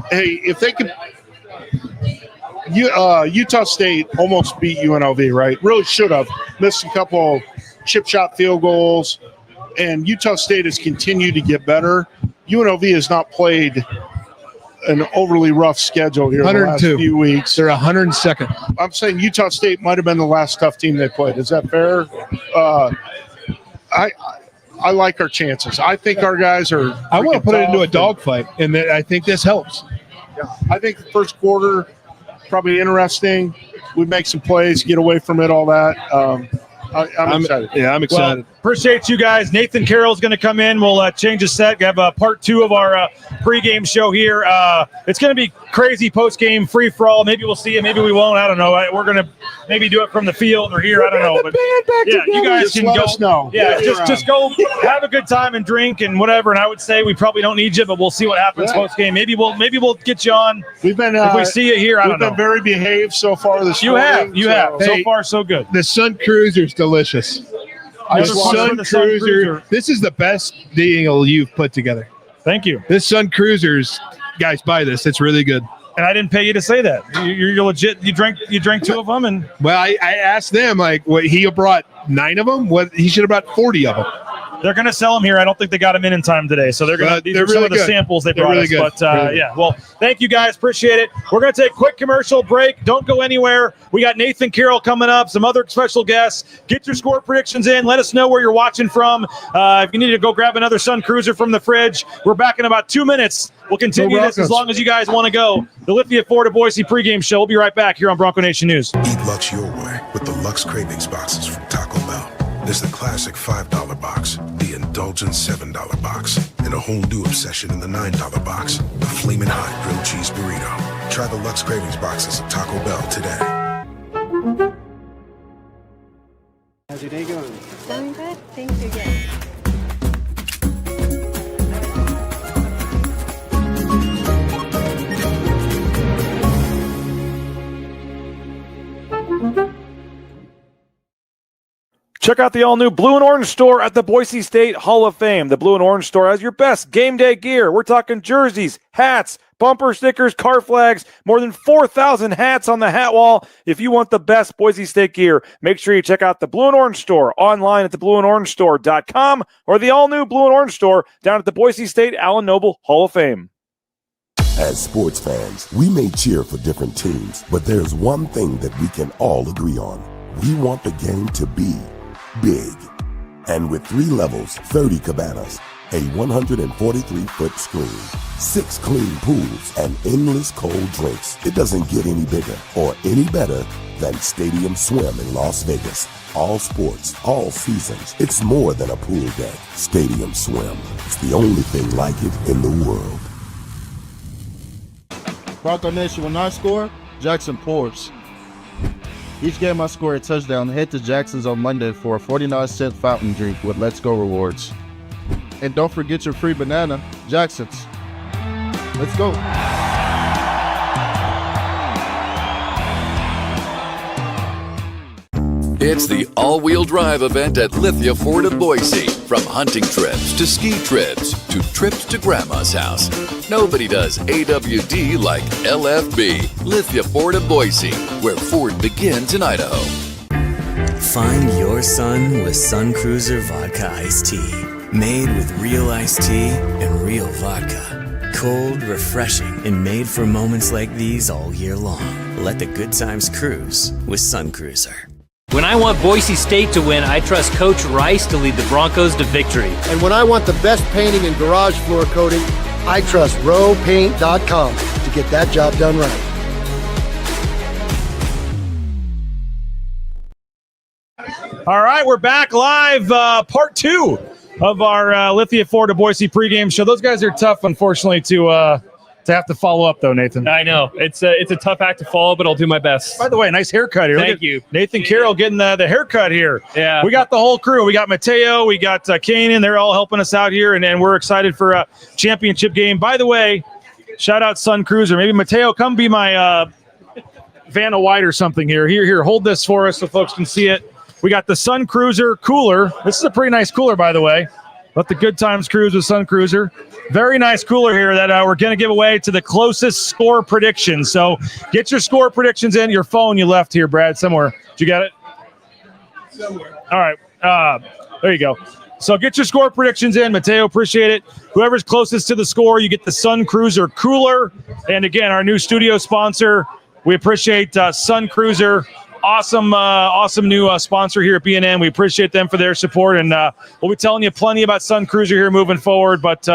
K: hey, if they could. Utah State almost beat UNLV, right? Really should have. Missed a couple chip shot field goals, and Utah State has continued to get better. UNLV has not played an overly rough schedule here the last few weeks.
L: They're 102nd.
K: I'm saying Utah State might have been the last tough team they played. Is that fair? I like our chances. I think our guys are.
L: I want to put it into a dogfight, and I think this helps.
K: Yeah, I think the first quarter probably interesting. We make some plays, get away from it, all that. I'm excited.
L: Yeah, I'm excited.
D: Well, appreciate you guys. Nathan Carroll's going to come in. We'll change the set. We have part 2 of our pregame show here. It's going to be crazy postgame free-for-all. Maybe we'll see it. Maybe we won't. I don't know. We're going to maybe do it from the field or here. I don't know. But yeah, you guys can
K: let
D: go.
K: Us know.
D: Yeah, just go have a good time and drink and whatever. And I would say we probably don't need you, but we'll see what happens postgame. Maybe we'll get you on.
K: We've been
D: if we see you here. I don't know.
K: We've been very behaved so far this morning.
D: You have. So far, so good.
L: The Sun Cruiser's delicious. The Sun Cruiser. This is the best deal you've put together.
D: Thank you.
L: This Sun Cruiser's, guys, buy this. It's really good.
D: And I didn't pay you to say that. You're legit. You drank 2 of them, and
L: well, I asked them he brought 9 of them. He should have brought 40 of them.
D: They're going to sell them here. I don't think they got them in time today. So these are
K: really
D: some of the
K: good.
D: samples they
K: They're
D: brought
K: really
D: us.
K: good.
D: But
K: Really
D: yeah, well, thank you guys. Appreciate it. We're going to take a quick commercial break. Don't go anywhere. We got Nathan Carroll coming up, some other special guests. Get your score predictions in. Let us know where you're watching from. If you need to go grab another Sun Cruiser from the fridge, we're back in about 2 minutes. We'll continue this as long as you guys want to go. The Lithia Ford of Boise pregame show. We'll be right back here on Bronco Nation News.
A: Eat Lux your way with the Lux Cravings boxes from Taco Bell. There's the classic $5 box, the indulgent $7 box, and a whole new obsession in the $9 box, the Flamin' Hot Grilled Cheese Burrito. Try the Lux Cravings boxes at Taco Bell today.
C: How's your day going? Going good. Thank you. Yes.
D: Check out the all-new Blue and Orange store at the Boise State Hall of Fame. The Blue and Orange store has your best game day gear. We're talking jerseys, hats, bumper stickers, car flags, more than 4,000 hats on the hat wall. If you want the best Boise State gear, make sure you check out the Blue and Orange store online at theblueandorangestore.com or the all-new Blue and Orange store down at the Boise State Allen Noble Hall of Fame.
E: As sports fans, we may cheer for different teams, but there's one thing that we can all agree on. We want the game to be big. And with 3 levels, 30 cabanas, a 143-foot screen, 6 clean pools, and endless cold drinks, it doesn't get any bigger or any better than Stadium Swim in Las Vegas. All sports, all seasons. It's more than a pool deck. Stadium Swim. It's the only thing like it in the world.
F: Bronco Nation, when I score, Jackson pours. Each game I score a touchdown, head to Jackson's on Monday for a 49-cent fountain drink with Let's Go rewards. And don't forget your free banana, Jackson's. Let's go.
G: It's the all-wheel drive event at Lithia Ford of Boise. From hunting trips to ski trips to trips to Grandma's house. Nobody does AWD like LFB, Lithia Ford of Boise, where Ford begins in Idaho.
H: Find your sun with Sun Cruiser Vodka Iced Tea. Made with real iced tea and real vodka. Cold, refreshing, and made for moments like these all year long. Let the good times cruise with Sun Cruiser.
I: When I want Boise State to win, I trust Coach Rice to lead the Broncos to victory.
B: And when I want the best painting and garage floor coating, I trust rowpaint.com to get that job done right.
D: All right, we're back live, part 2 of our Lithia Ford of Boise pregame show. Those guys are tough, unfortunately, to have to follow up, though, Nathan.
P: I know. It's a tough act to follow, but I'll do my best.
D: By the way, nice haircut here.
P: Thank you.
D: Nathan Carroll getting the haircut here.
P: Yeah.
D: We got the whole crew. We got Mateo. We got Kanan. They're all helping us out here, and we're excited for a championship game. By the way, shout out Sun Cruiser. Maybe Mateo, come be my Vanna White or something here. Here, hold this for us so folks can see it. We got the Sun Cruiser cooler. This is a pretty nice cooler, by the way. Let the good times cruise with Sun Cruiser. Very nice cooler here that we're going to give away to the closest score prediction. So get your score predictions in. Your phone you left here, Brad, somewhere. Did you get it? Somewhere. All right. There you go. So get your score predictions in. Mateo, appreciate it. Whoever's closest to the score, you get the Sun Cruiser cooler. And again, our new studio sponsor, we appreciate Sun Cruiser. Awesome new sponsor here at B&N. We appreciate them for their support, and we'll be telling you plenty about Sun Cruiser here moving forward. But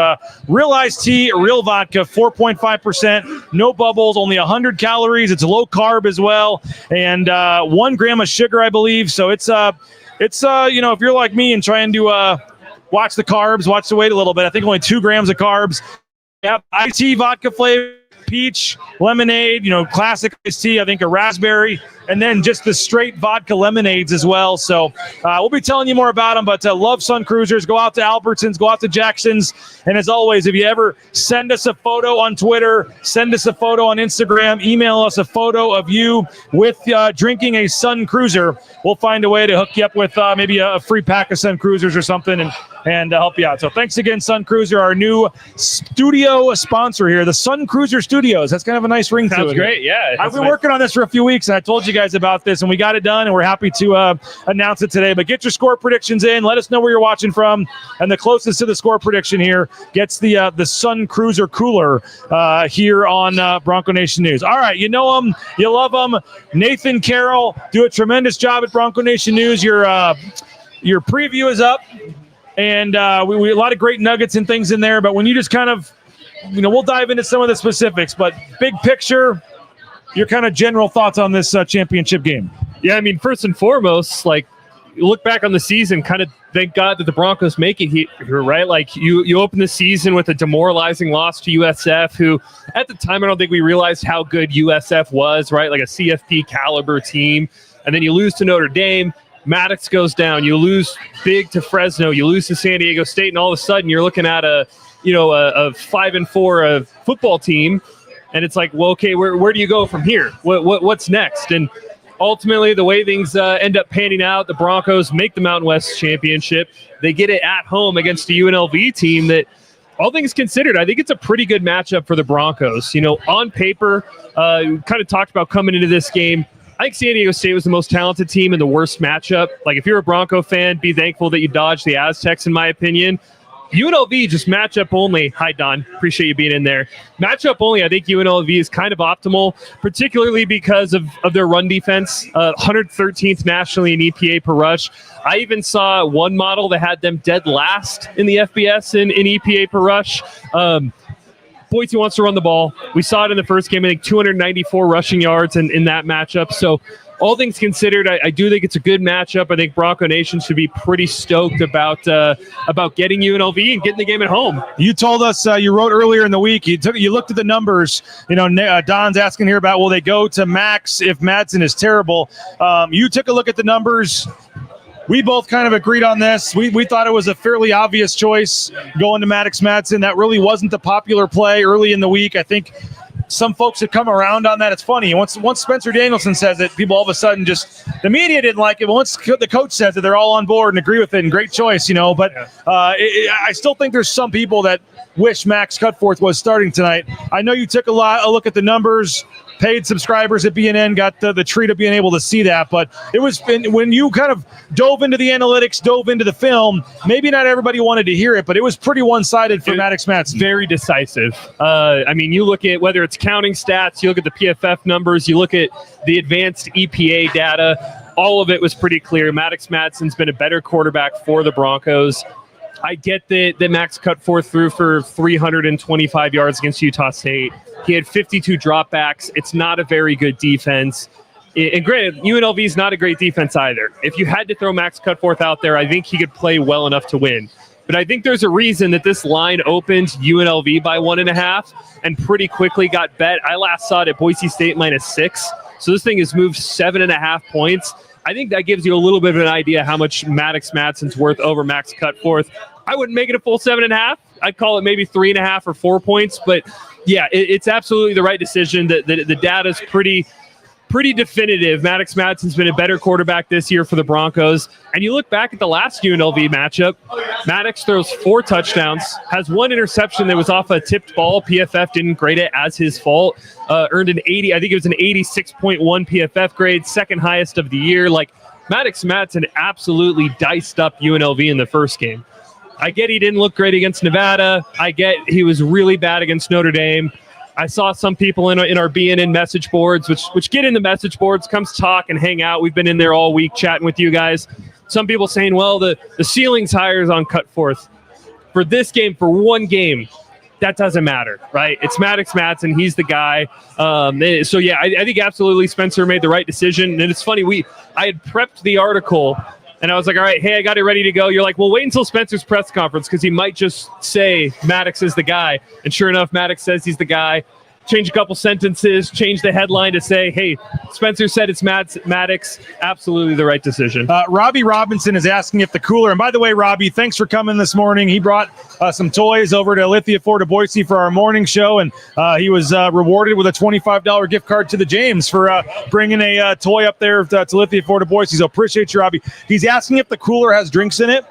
D: real iced tea, real vodka, 4.5%, no bubbles, only 100 calories. It's low carb as well, and 1 gram of sugar, I believe. So it's if you're like me and trying to watch the carbs, watch the weight a little bit, I think only 2 grams of carbs. Yeah, iced tea, vodka flavor, peach, lemonade, classic iced tea, I think a raspberry, and then just the straight vodka lemonades as well. So we'll be telling you more about them, but love Sun Cruisers. Go out to Albertsons, go out to Jackson's. And as always, if you ever send us a photo on Twitter, send us a photo on Instagram, email us a photo of you with drinking a Sun Cruiser, we'll find a way to hook you up with maybe a free pack of Sun Cruisers or something. And and help you out. So thanks again, Sun Cruiser, our new studio sponsor here, the Sun Cruiser Studios. That's kind of a nice ring to it.
P: Sounds great, yeah.
D: I've been working on this for a few weeks, and I told you guys about this, and we got it done, and we're happy to announce it today. But get your score predictions in. Let us know where you're watching from, and the closest to the score prediction here gets the Sun Cruiser cooler here on Bronco Nation News. All right, you know them, you love them. Nathan Carroll do a tremendous job at Bronco Nation News. Your preview is up, and we a lot of great nuggets and things in there. But when you just kind of, we'll dive into some of the specifics. But big picture, your kind of general thoughts on this championship game.
P: Yeah, I mean, first and foremost, like, you look back on the season, kind of thank God that the Broncos make it here, right? Like, you open the season with a demoralizing loss to USF, who at the time I don't think we realized how good USF was, right? Like a CFP caliber team. And then you lose to Notre Dame. Maddox goes down. You lose big to Fresno. You lose to San Diego State, and all of a sudden you're looking at a 5-4 football team, and it's like, well, okay, where do you go from here? What's next? And ultimately, the way things end up panning out, the Broncos make the Mountain West Championship. They get it at home against a UNLV team that, all things considered, I think it's a pretty good matchup for the Broncos. On paper, kind of talked about coming into this game, I think San Diego State was the most talented team in the worst matchup. Like, if you're a Bronco fan, be thankful that you dodged the Aztecs, in my opinion. UNLV just matchup only. Hi, Don. Appreciate you being in there. Matchup only, I think UNLV is kind of optimal, particularly because of their run defense. 113th nationally in EPA per rush. I even saw one model that had them dead last in the FBS in EPA per rush. Boise wants to run the ball. We saw it in the first game. I think 294 rushing yards in that matchup. So all things considered, I do think it's a good matchup. I think Bronco Nation should be pretty stoked about getting UNLV and getting the game at home.
D: You told us, you wrote earlier in the week, you looked at the numbers. Don's asking here about, will they go to Max if Madsen is terrible? You took a look at the numbers. We both kind of agreed on this. We thought it was a fairly obvious choice going to Maddox Madsen. That really wasn't the popular play early in the week. I think some folks have come around on that. It's funny. Once Spencer Danielson says it, people all of a sudden the media didn't like it. But once the coach says it, they're all on board and agree with it. And great choice, But I still think there's some people that wish Max Cutforth was starting tonight. I know you took a look at the numbers. Paid subscribers at BNN got the treat of being able to see that. But it was when you kind of dove into the analytics, dove into the film, maybe not everybody wanted to hear it, but it was pretty one-sided for Maddox Madsen.
P: Very decisive. I mean, you look at whether it's counting stats, you look at the PFF numbers, you look at the advanced EPA data, all of it was pretty clear. Maddox Madsen's been a better quarterback for the Broncos. I get that Max Cutforth threw for 325 yards against Utah State. He had 52 dropbacks. It's not a very good defense. And granted, UNLV is not a great defense either. If you had to throw Max Cutforth out there, I think he could play well enough to win. But I think there's a reason that this line opened UNLV by 1.5 and pretty quickly got bet. I last saw it at Boise State -6. So this thing has moved 7.5 points. I think that gives you a little bit of an idea how much Maddox Madsen's worth over Max Cutforth. I wouldn't make it a full 7.5. I'd call it maybe 3.5 or 4 points. But yeah, it's absolutely the right decision. The data's pretty definitive. Maddox Madsen's been a better quarterback this year for the Broncos. And you look back at the last UNLV matchup, Maddox throws 4 touchdowns, has 1 interception that was off a tipped ball. PFF didn't grade it as his fault. Earned an 80, I think it was an 86.1 PFF grade, second highest of the year. Like, Maddox Madsen absolutely diced up UNLV in the first game. I get he didn't look great against Nevada. I get he was really bad against Notre Dame. I saw some people in our BNN message boards, which get in the message boards, comes talk and hang out. We've been in there all week chatting with you guys. Some people saying, well, the ceiling's higher on Cutforth. For this game, for one game, that doesn't matter, right? It's Maddox Madsen. He's the guy. So, yeah, I think absolutely Spencer made the right decision. And it's funny, I had prepped the article, and I was like, all right, hey, I got it ready to go. You're like, well, wait until Spencer's press conference because he might just say Maddox is the guy. And sure enough, Maddox says he's the guy. Change a couple sentences, change the headline to say, hey, Spencer said it's Maddox. Absolutely the right decision.
D: Robbie Robinson is asking if the cooler, and by the way, Robbie, thanks for coming this morning. He brought some toys over to Lithia Ford of Boise for our morning show, and he was rewarded with a $25 gift card to the James for bringing a toy up there to Lithia Ford of Boise. So appreciate you, Robbie. He's asking if the cooler has drinks in it.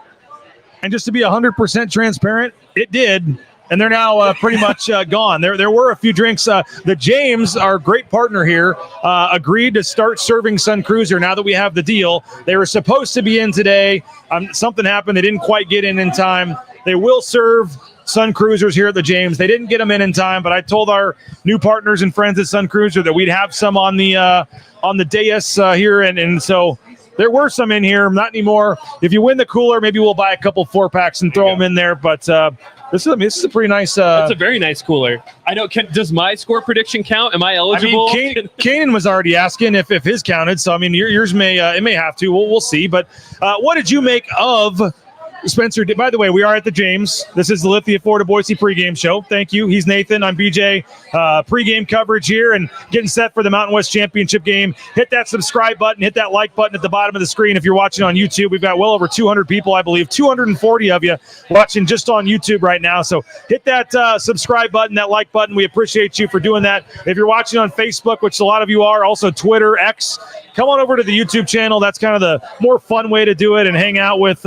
D: And just to be 100% transparent, it did. And they're now pretty much gone. There were a few drinks. The James, our great partner here, agreed to start serving Sun Cruiser now that we have the deal. They were supposed to be in today. Something happened. They didn't quite get in time. They will serve Sun Cruisers here at the James. They didn't get them in time, but I told our new partners and friends at Sun Cruiser that we'd have some on the dais here. And so there were some in here. Not anymore. If you win the cooler, maybe we'll buy a couple 4-packs and throw them in there. But this is a pretty nice.
P: That's a very nice cooler. I know. Does my score prediction count? Am I eligible?
D: I mean, Kanan was already asking if his counted. So I mean, yours may it may have to. We'll see. But what did you make of Spencer? By the way, we are at the James. This is the Lithia Florida Boise pregame show. Thank you. He's Nathan. I'm BJ. Pregame coverage here and getting set for the Mountain West Championship game. Hit that subscribe button. Hit that like button at the bottom of the screen. If you're watching on YouTube, we've got well over 200 people, I believe, 240 of you watching just on YouTube right now. So hit that subscribe button, that like button. We appreciate you for doing that. If you're watching on Facebook, which a lot of you are, also Twitter, X, come on over to the YouTube channel. That's kind of the more fun way to do it and hang out with,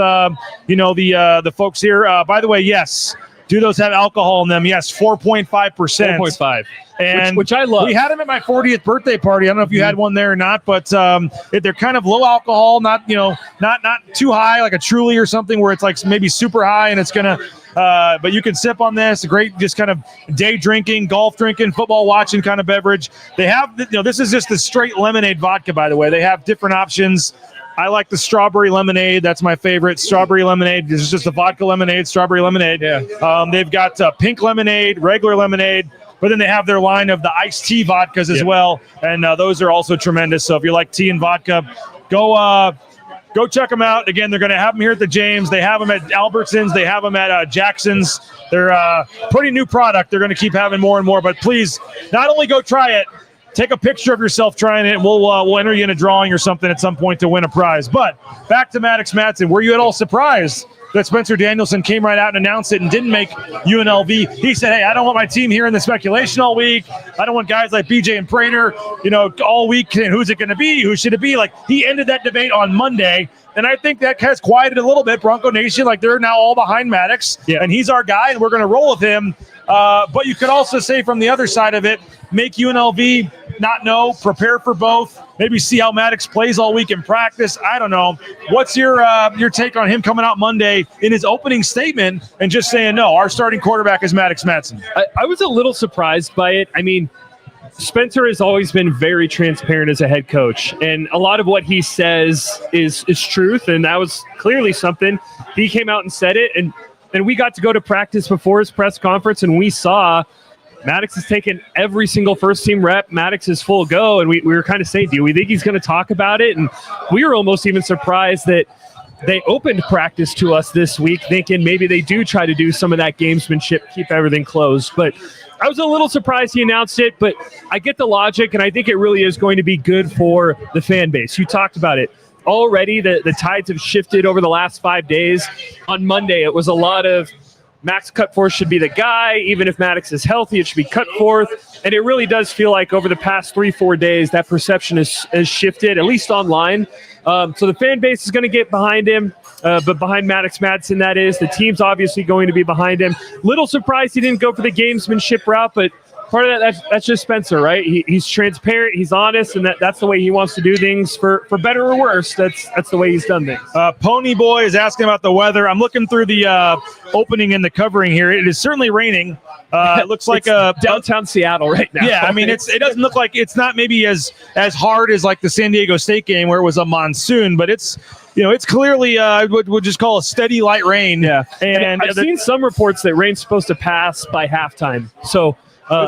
D: the folks here. By the way, yes, do those have alcohol in them? Yes, 4.5%.
P: 4.5.
D: And
P: which I love.
D: We had them at my 40th birthday party. I don't know if you had one there or not, but they're kind of low alcohol, not too high, like a Truly or something where it's like maybe super high and it's gonna. But you can sip on this. A great, just kind of day drinking, golf drinking, football watching kind of beverage. They have, this is just the straight lemonade vodka, by the way. They have different options. I like the strawberry lemonade. That's my favorite. Strawberry lemonade. This is just a vodka lemonade, strawberry lemonade. Yeah. They've got pink lemonade, regular lemonade, but then they have their line of the iced tea vodkas as well. And those are also tremendous. So if you like tea and vodka, go check them out. Again, they're going to have them here at the James. They have them at Albertsons. They have them at Jackson's. They're a pretty new product. They're going to keep having more and more. But please, not only go try it, take a picture of yourself trying it, and we'll enter you in a drawing or something at some point to win a prize. But back to Maddox Madsen. Were you at all surprised that Spencer Danielson came right out and announced it and didn't make UNLV? He said, hey, I don't want my team here in the speculation all week. I don't want guys like BJ and Prater, all week. And who's it going to be? Who should it be? Like, he ended that debate on Monday. And I think that has quieted a little bit. Bronco Nation, like, they're now all behind Maddox. Yeah. And he's our guy, and we're going to roll with him. But you could also say from the other side of it, make UNLV not know, prepare for both, maybe see how Maddox plays all week in practice. I don't know. What's your take on him coming out Monday in his opening statement and just saying, no, our starting quarterback is Maddox Madsen?
P: I was a little surprised by it. I mean, Spencer has always been very transparent as a head coach, and a lot of what he says is truth, and that was clearly something. He came out and said it, and we got to go to practice before his press conference, and we saw Maddox has taken every single first-team rep. Maddox is full go, and we were kind of saying, do we think he's going to talk about it? And we were almost even surprised that they opened practice to us this week, thinking maybe they do try to do some of that gamesmanship, keep everything closed. But I was a little surprised he announced it, but I get the logic, and I think it really is going to be good for the fan base. You talked about it. Already the tides have shifted over the last 5 days. On Monday, it was a lot of Max Cutforth should be the guy. Even if Maddox is healthy, it should be Cutforth. And it really does feel like over the past 3-4 days, that perception has shifted, at least online. So the fan base is going to get behind him, but behind Maddox Madsen, that is. The team's obviously going to be behind him. Little surprised he didn't go for the gamesmanship route, but part of that's just Spencer, right? He's transparent, he's honest, and that's the way he wants to do things for better or worse. That's the way he's done things.
D: Pony Boy is asking about the weather. I'm looking through the opening and the covering here. It is certainly raining. It looks like
P: downtown Seattle right now.
D: Yeah, I mean, it doesn't look like it's not maybe as hard as like the San Diego State game where it was a monsoon, but it's it's clearly we'll just call a steady light rain.
P: Yeah, and I've seen some reports that rain's supposed to pass by halftime. So.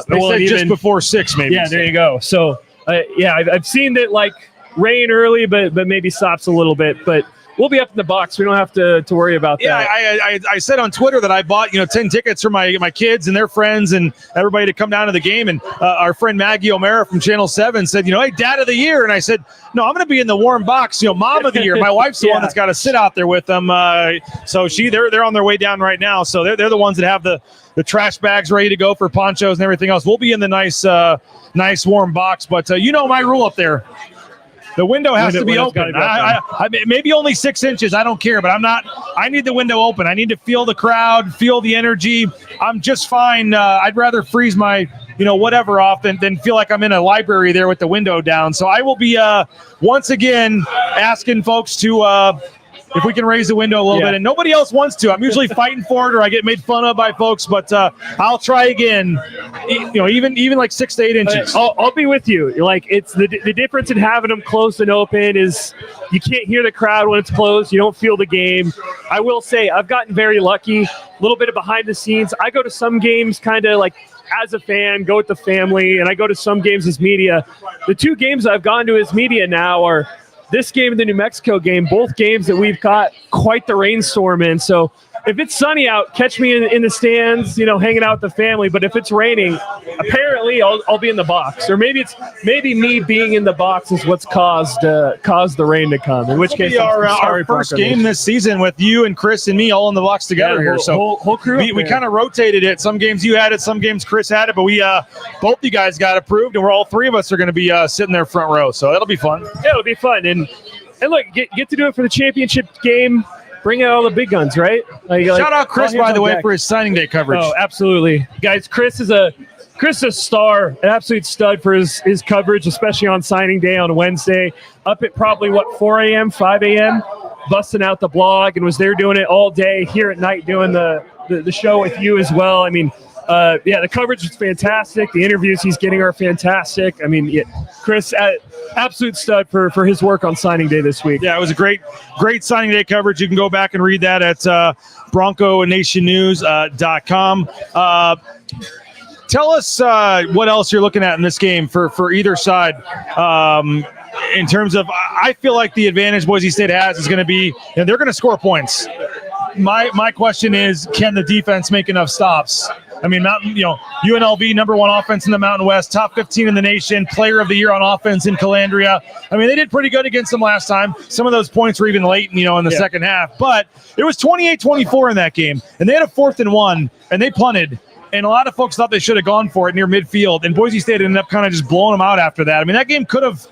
D: They said just before 6, maybe.
P: Yeah, there you go. So, I've seen that like rain early, but maybe stops a little bit. But we'll be up in the box. We don't have to worry about that.
D: Yeah, I said on Twitter that I bought 10 tickets for my kids and their friends and everybody to come down to the game. And our friend Maggie O'Mara from Channel 7 said, hey, Dad of the Year. And I said, no, I'm going to be in the warm box. Mom of the Year. My wife's the one that's got to sit out there with them. So they're on their way down right now. So they're the ones that have the trash bags ready to go for ponchos and everything else. We'll be in the nice warm box. But my rule up there. The window has to be
P: Window's
D: open.
P: gotta be open.
D: Maybe only 6 inches. I don't care, but I need the window open. I need to feel the crowd, feel the energy. I'm just fine. I'd rather freeze my, whatever off than feel like I'm in a library there with the window down. So I will be once again asking folks to if we can raise the window a little bit, and nobody else wants to. I'm usually fighting for it, or I get made fun of by folks, but I'll try again. Even like 6 to 8 inches.
P: I'll be with you. Like, it's the difference in having them closed and open is you can't hear the crowd when it's closed. You don't feel the game. I will say I've gotten very lucky. A little bit of behind the scenes. I go to some games kind of like as a fan, go with the family, and I go to some games as media. The 2 games I've gone to as media now are this game and the New Mexico game, both games that we've got quite the rainstorm in. So if it's sunny out, catch me in the stands, hanging out with the family. But if it's raining, apparently I'll be in the box. Or maybe me being in the box is what's caused the rain to come. In which case,
D: It'll be our first game this season with you and Chris and me all in the box together here. So
P: whole crew.
D: We kind of rotated it. Some games you had it, some games Chris had it, but we both you guys got approved, and we're all 3 of us are going to be sitting there front row. So that'll be fun.
P: Yeah, it'll be fun. And look, get to do it for the championship game. Bring out all the big guns, right?
D: Shout out Chris, by the way, for his signing day coverage.
P: Oh, absolutely. Guys, Chris is a star, an absolute stud for his coverage, especially on signing day on Wednesday. Up at probably, 4 a.m., 5 a.m., busting out the blog, and was there doing it all day, here at night doing the show with you as well. I mean, the coverage is fantastic. The interviews he's getting are fantastic. I mean, Chris, absolute stud for his work on signing day this week.
D: Yeah, it was a great signing day coverage. You can go back and read that at BroncoNationNews.com. Tell us what else you're looking at in this game for either side. In terms of, I feel like the advantage Boise State has is going to be, they're going to score points. My question is, can the defense make enough stops? I mean, UNLV, number 1 offense in the Mountain West, top 15 in the nation, player of the year on offense in Calandria. I mean, they did pretty good against them last time. Some of those points were even late, in the second half. But it was 28-24 in that game, and they had a 4th and 1, and they punted. And a lot of folks thought they should have gone for it near midfield, and Boise State ended up kind of just blowing them out after that. I mean, that game could have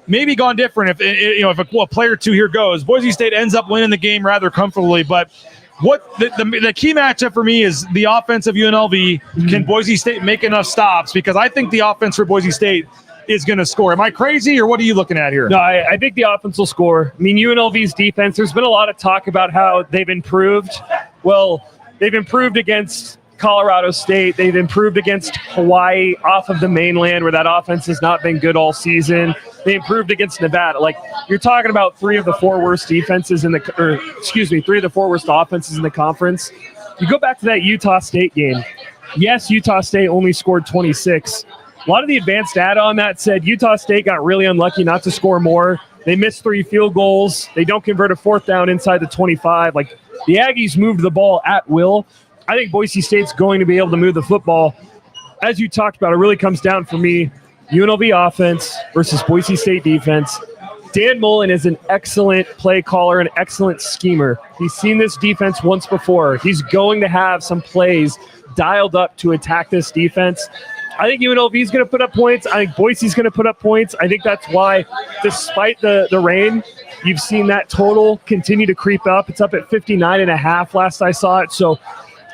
D: maybe gone different if a player or 2 here goes. Boise State ends up winning the game rather comfortably, but what the key matchup for me is the offense of UNLV. Can Boise State make enough stops? Because I think the offense for Boise State is going to score. Am I crazy, or what are you looking at here?
P: No, I think the offense will score. I mean, UNLV's defense, there's been a lot of talk about how they've improved. Well, they've improved against Colorado State. They've improved against Hawaii off of the mainland, where that offense has not been good all season. They improved against Nevada. Like, you're talking about 3 of the 4 worst defenses 3 of the 4 worst offenses in the conference. You go back to that Utah State game. Yes, Utah State only scored 26. A lot of the advanced data on that said Utah State got really unlucky not to score more. They missed 3 field goals. They don't convert a 4th down inside the 25. Like, the Aggies moved the ball at will. I think Boise State's going to be able to move the football. As you talked about, it really comes down for me, UNLV offense versus Boise State defense. Dan Mullen is an excellent play caller, an excellent schemer. He's seen this defense once before. He's going to have some plays dialed up to attack this defense. I think UNLV is going to put up points. I think Boise's going to put up points. I think that's why, despite the rain, you've seen that total continue to creep up. It's up at 59.5 last I saw it. So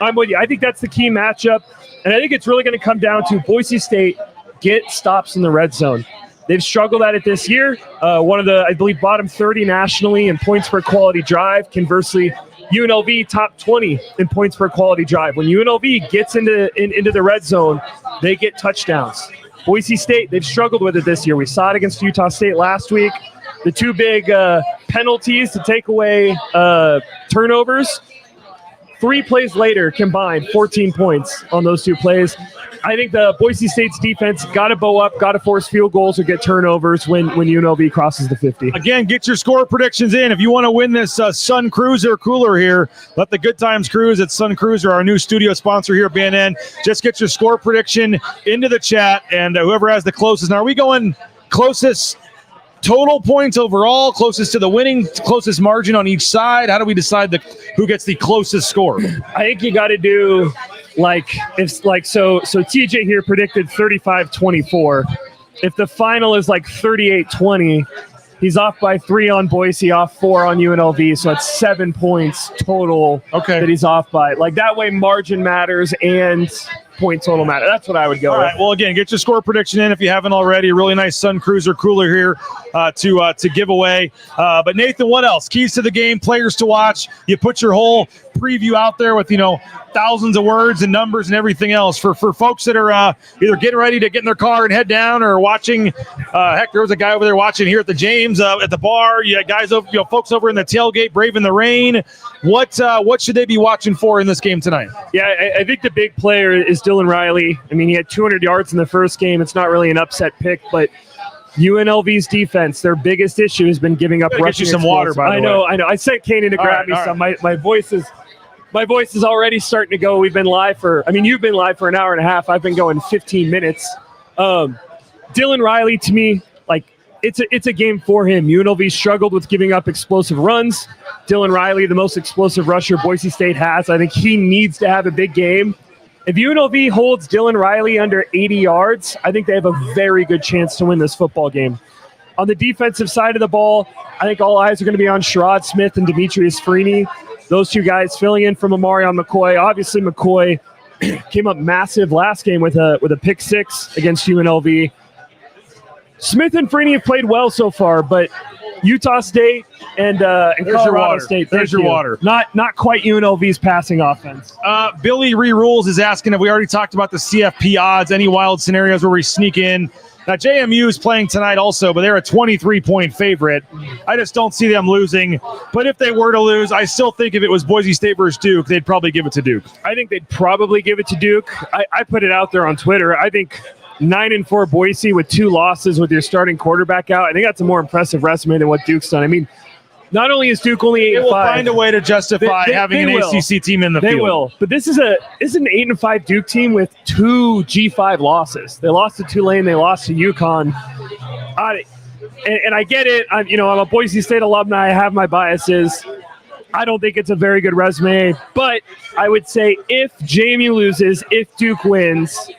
P: I'm with you. I think that's the key matchup. And I think it's really going to come down to Boise State get stops in the red zone. They've struggled at it this year. One of the, I believe, bottom 30 nationally in points per quality drive. Conversely, UNLV top 20 in points per quality drive. When UNLV gets into the red zone, they get touchdowns. Boise State, they've struggled with it this year. We saw it against Utah State last week. The 2 big penalties to take away turnovers. 3 plays later, combined 14 points on those 2 plays. I think the Boise State's defense got to bow up, got to force field goals or get turnovers when UNLV crosses the 50.
D: Again, get your score predictions in. If you want to win this Sun Cruiser cooler here, let the Good Times Cruise at Sun Cruiser, our new studio sponsor here at BNN. Just get your score prediction into the chat, and whoever has the closest. Now, are we going closest total points overall, closest to the winning, closest margin on each side? How do we decide who gets the closest score?
P: I think you got to do so TJ here predicted 35-24. If the final is like 38-20, He's off by 3 on Boise, off 4 on UNLV, so it's 7 points total that he's off by. Like, that way margin matters and point total matter. That's what I would go with.
D: All right, well, again, get your score prediction in if you haven't already. A really nice Sun Cruiser cooler here to give away. But, Nathan, what else? Keys to the game, players to watch. You put your whole preview out there with, thousands of words and numbers and everything else for folks that are either getting ready to get in their car and head down or watching. Heck, there was a guy over there watching here at the James at the bar. You got guys over, folks over in the tailgate braving the rain. What should they be watching for in this game tonight?
P: Yeah, I think the big player is Dylan Riley. I mean, he had 200 yards in the first game. It's not really an upset pick, but UNLV's defense, their biggest issue has been giving up rushing.
D: Get you some water, by the way.
P: I know. I sent Kanan to grab me some. My voice is already starting to go. We've been live you've been live for an hour and a half. I've been going 15 minutes. Dylan Riley, to me, it's a game for him. UNLV struggled with giving up explosive runs. Dylan Riley, the most explosive rusher Boise State has. I think he needs to have a big game. If UNLV holds Dylan Riley under 80 yards, I think they have a very good chance to win this football game. On the defensive side of the ball, I think all eyes are going to be on Sherrod Smith and Demetrius Freeney. Those two guys filling in from Amarion McCoy. Obviously, McCoy came up massive last game with a pick 6 against UNLV. Smith and Freeney have played well so far, but Utah State and Colorado State.
D: There's your water.
P: Not quite UNLV's passing offense.
D: Billy Rules is asking if we already talked about the CFP odds, any wild scenarios where we sneak in. Now, JMU is playing tonight also, but they're a 23-point favorite. I just don't see them losing. But if they were to lose, I still think if it was Boise State versus Duke, they'd probably give it to Duke.
P: I think they'd probably give it to Duke. I put it out there on Twitter. I think 9-4 Boise with 2 losses with your starting quarterback out, I think that's a more impressive resume than what Duke's done. I mean, not only is Duke only 8-5,
D: they will find a way to justify having an ACC team in the field.
P: They will. But this is an 8-5 Duke team with 2 G5 losses. They lost to Tulane. They lost to UConn. And I get it. I'm a Boise State alumni. I have my biases. I don't think it's a very good resume. But I would say if JMU loses, if Duke wins,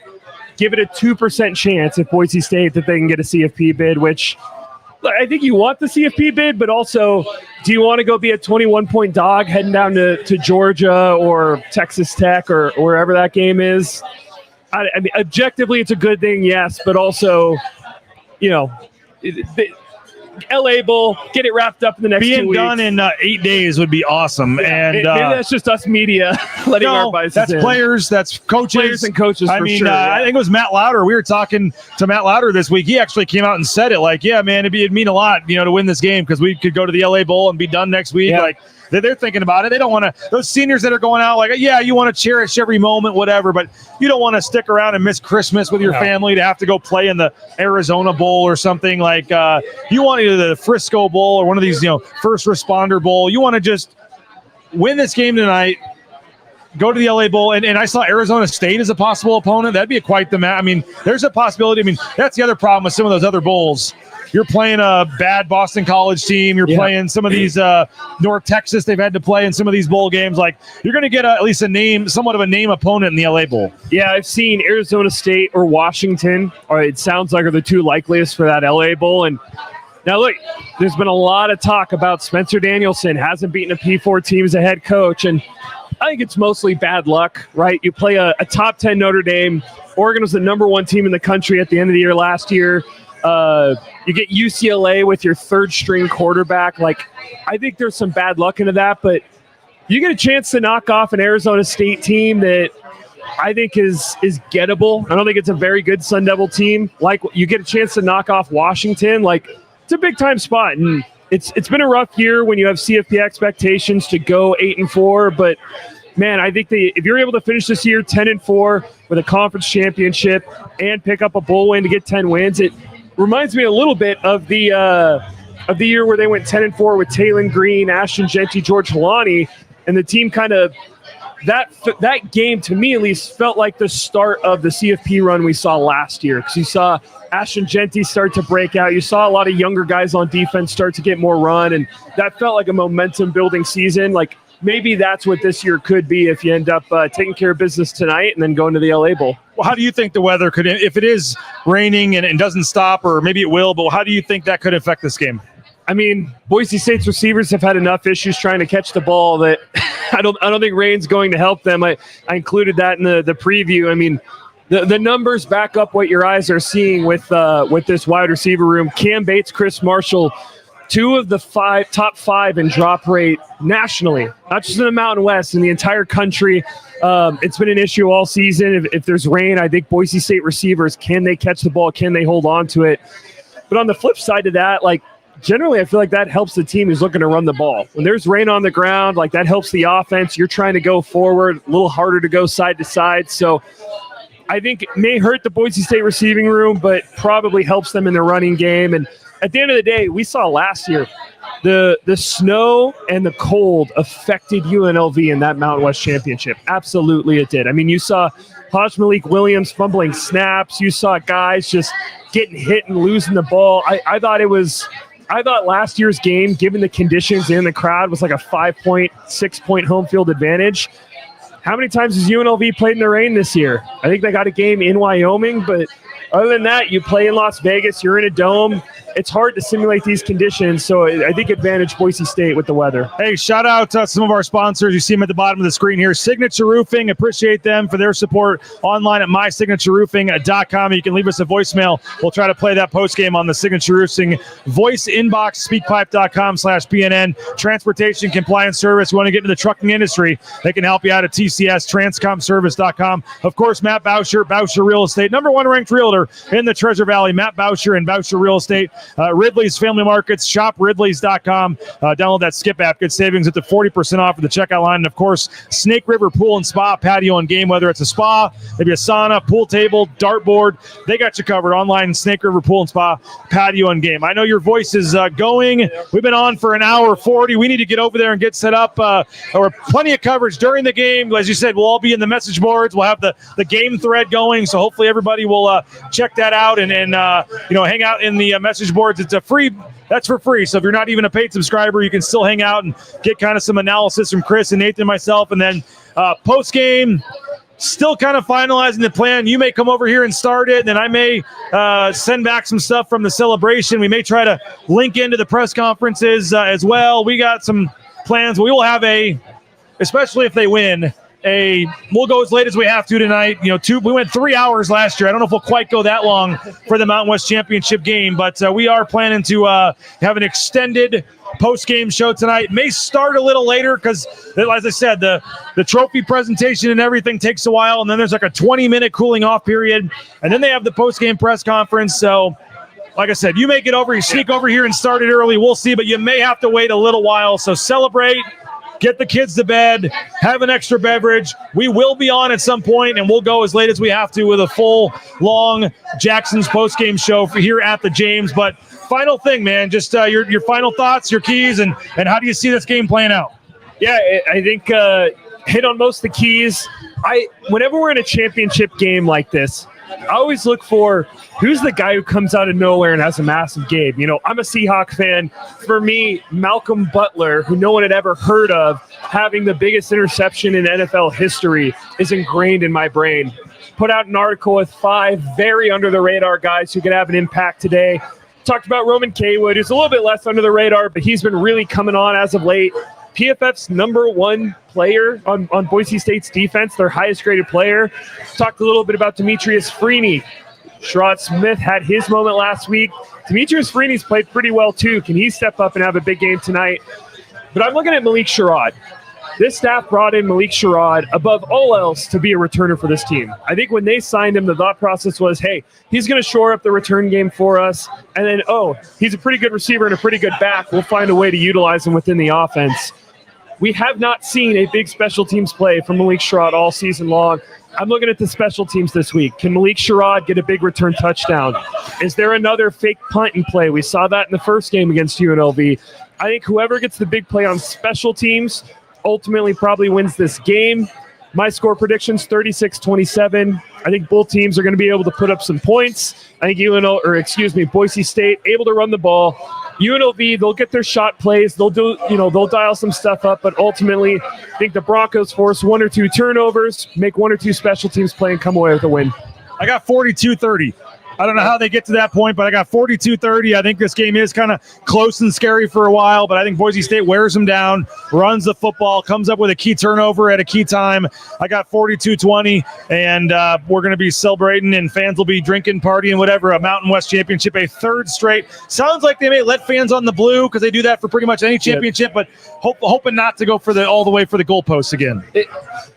P: give it a 2% chance at Boise State that they can get a CFP bid, which I think you want the CFP bid, but also, do you want to go be a 21-point dog heading down to Georgia or Texas Tech or wherever that game is? I mean, objectively, it's a good thing, yes, but also, LA Bowl, get it wrapped up in the next 2 weeks.
D: Being done in 8 days would be awesome.
P: Yeah,
D: and
P: maybe that's just us media letting our biases
D: that's
P: in.
D: Players, that's coaches.
P: Players and coaches,
D: I think it was Matt Lauder. We were talking to Matt Lauder this week. He actually came out and said it yeah, man, it'd mean a lot, to win this game because we could go to the LA Bowl and be done next week.
P: Yeah.
D: They're thinking about it. They don't want to. Those seniors that are going out, you want to cherish every moment, whatever, but you don't want to stick around and miss Christmas with your family to have to go play in the Arizona Bowl or something you want either the Frisco Bowl or one of these, first responder bowl. You want to just win this game tonight, go to the LA Bowl, and I saw Arizona State as a possible opponent. That'd be quite the match. I mean, there's a possibility. I mean, that's the other problem with some of those other bowls. You're playing a bad Boston College team. You're playing some of these North Texas they've had to play in some of these bowl games. You're going to get at least somewhat of a name opponent in the LA Bowl.
P: Yeah, I've seen Arizona State or Washington, or it sounds like are the 2 likeliest for that LA Bowl. And now, look, there's been a lot of talk about Spencer Danielson hasn't beaten a P4 team as a head coach, and I think it's mostly bad luck, right? You play a top 10 Notre Dame. Oregon was the number 1 team in the country at the end of the year last year. You get UCLA with your 3rd-string quarterback. I think there's some bad luck into that, but you get a chance to knock off an Arizona State team that I think is gettable. I don't think it's a very good Sun Devil team. You get a chance to knock off Washington. It's a big-time spot, and it's been a rough year when you have CFP expectations to go 8-4, but man, I think if you're able to finish this year 10-4 with a conference championship and pick up a bowl win to get 10 wins, it reminds me a little bit of the year where they went 10-4 with Taylon Green, Ashton Genty, George Helani, and the team kind of that game to me at least felt like the start of the CFP run we saw last year, because you saw Ashton Genty start to break out. You saw a lot of younger guys on defense start to get more run, and that felt like a momentum building season. Maybe that's what this year could be if you end up taking care of business tonight and then going to the LA Bowl.
D: Well, how do you think the weather could, if it is raining and doesn't stop, or maybe it will, but how do you think that could affect this game?
P: I mean, Boise State's receivers have had enough issues trying to catch the ball that I don't think rain's going to help them. I included that in the preview. I mean, the numbers back up what your eyes are seeing with this wide receiver room. Cam Bates, Chris Marshall, 2 of the top 5 in drop rate nationally, not just in the Mountain West, in the entire country. It's been an issue all season. If there's rain, I think Boise State receivers, can they catch the ball? Can they hold on to it? But on the flip side of that, like, generally, I feel like that helps the team who's looking to run the ball. When there's rain on the ground, like, that helps the offense. You're trying to go forward, a little harder to go side to side. So I think it may hurt the Boise State receiving room, but probably helps them in the running game. And at the end of the day, we saw last year the snow and the cold affected UNLV in that Mountain West championship. Absolutely it did. I mean, you saw Haj Malik Williams fumbling snaps. You saw guys just getting hit and losing the ball. I thought last year's game, given the conditions and the crowd, was like a 5-point, 6-point home field advantage. How many times has UNLV played in the rain this year? I think they got a game in Wyoming, but other than that, you play in Las Vegas, you're in a dome. It's hard to simulate these conditions, so I think advantage Boise State with the weather.
D: Hey, shout out to some of our sponsors. You see them at the bottom of the screen here. Signature Roofing, appreciate them for their support online at mysignatureroofing.com. You can leave us a voicemail. We'll try to play that postgame on the Signature Roofing voice inbox, speakpipe.com/PNN. Transportation Compliance Service. You want to get into the trucking industry, they can help you out at TCS, transcomservice.com. Of course, Matt Boucher, Boucher Real Estate, #1 ranked realtor in the Treasure Valley. Matt Boucher and Boucher Real Estate. Ridley's Family Markets, shopridleys.com. Download that Skip app. Good savings at the 40% off of the checkout line. And, of course, Snake River Pool and Spa, patio and game. Whether it's a spa, maybe a sauna, pool table, dartboard, they got you covered. Online, Snake River Pool and Spa, patio and game. I know your voice is going. We've been on for an hour 40. We need to get over there and get set up. Or plenty of coverage during the game. As you said, we'll all be in the message boards. We'll have the game thread going. So hopefully everybody will check that out and hang out in the message boards. It's that's for free. So if you're not even a paid subscriber, you can still hang out and get kind of some analysis from Chris and Nathan and myself. And then post game, still kind of finalizing the plan. You may come over here and start it, and then I may send back some stuff from the celebration. We may try to link into the press conferences as well. We got some plans. We will have especially if they win, we'll go as late as we have to tonight. We went 3 hours last year. I don't know if we'll quite go that long for the Mountain West Championship game, but we are planning to have an extended post-game show tonight. May start a little later because, as I said, the trophy presentation and everything takes a while, and then there's like a 20-minute cooling off period, and then they have the post-game press conference. So, like I said, you may get over, you sneak over here and start it early. We'll see, but you may have to wait a little while. So celebrate. Get the kids to bed, have an extra beverage. We will be on at some point, and we'll go as late as we have to with a full, long Jackson's postgame show for here at the James. But final thing, man, just your final thoughts, your keys, and how do you see this game playing out?
P: Yeah, I think hit on most of the keys. Whenever we're in a championship game like this, I always look for who's the guy who comes out of nowhere and has a massive game. I'm a Seahawk fan. For me, Malcolm Butler, who no one had ever heard of, having the biggest interception in NFL history is ingrained in my brain. Put out an article with 5 very under-the-radar guys who could have an impact today. Talked about Roman Kaywood, who's a little bit less under the radar, but he's been really coming on as of late. PFF's #1 player on Boise State's defense, their highest graded player. Talked a little bit about Demetrius Freeney. Sherrod Smith had his moment last week. Demetrius Freeney's played pretty well too. Can he step up and have a big game tonight? But I'm looking at Malik Sherrod. This staff brought in Malik Sherrod above all else to be a returner for this team. I think when they signed him, the thought process was, hey, he's going to shore up the return game for us. And then, he's a pretty good receiver and a pretty good back. We'll find a way to utilize him within the offense. We have not seen a big special teams play from Malik Sherrod all season long. I'm looking at the special teams this week. Can Malik Sherrod get a big return touchdown? Is there another fake punt in play? We saw that in the first game against UNLV. I think whoever gets the big play on special teams ultimately probably wins this game. My score predictions, 36-27. I think both teams are going to be able to put up some points. I think Boise State able to run the ball. UNLV, they'll get their shot plays. They'll dial some stuff up, but ultimately, I think the Broncos force 1 or 2 turnovers, make 1 or 2 special teams play, and come away with a win.
D: I got 42-30. I don't know how they get to that point, but I got 42-30. I think this game is kind of close and scary for a while, but I think Boise State wears them down, runs the football, comes up with a key turnover at a key time. I got 42-20, and we're going to be celebrating, and fans will be drinking, partying, whatever, a Mountain West championship, a third straight. Sounds like they may let fans on the blue because they do that for pretty much any championship, but hoping not to go for all the way for the goalposts again.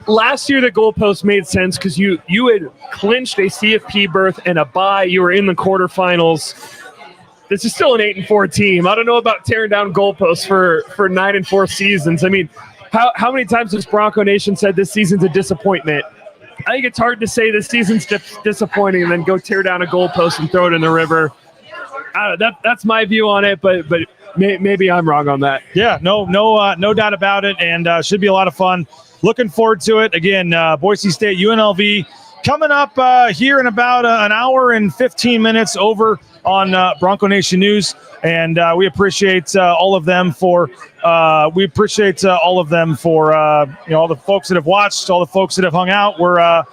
P: Last year, the goalpost made sense because you had clinched a CFP berth and a bye. You were in the quarterfinals. This is still an 8-4 team. I don't know about tearing down goalposts for 9-4 seasons. I mean, how many times has Bronco Nation said this season's a disappointment? I think it's hard to say this season's disappointing and then go tear down a goalpost and throw it in the river. That's my view on it, but maybe I'm wrong on that.
D: Yeah, no doubt about it, and should be a lot of fun. Looking forward to it. Again, Boise State, UNLV, coming up here in about an hour and 15 minutes over on Bronco Nation News, and we appreciate all of them for all the folks that have watched, all the folks that have hung out. We're a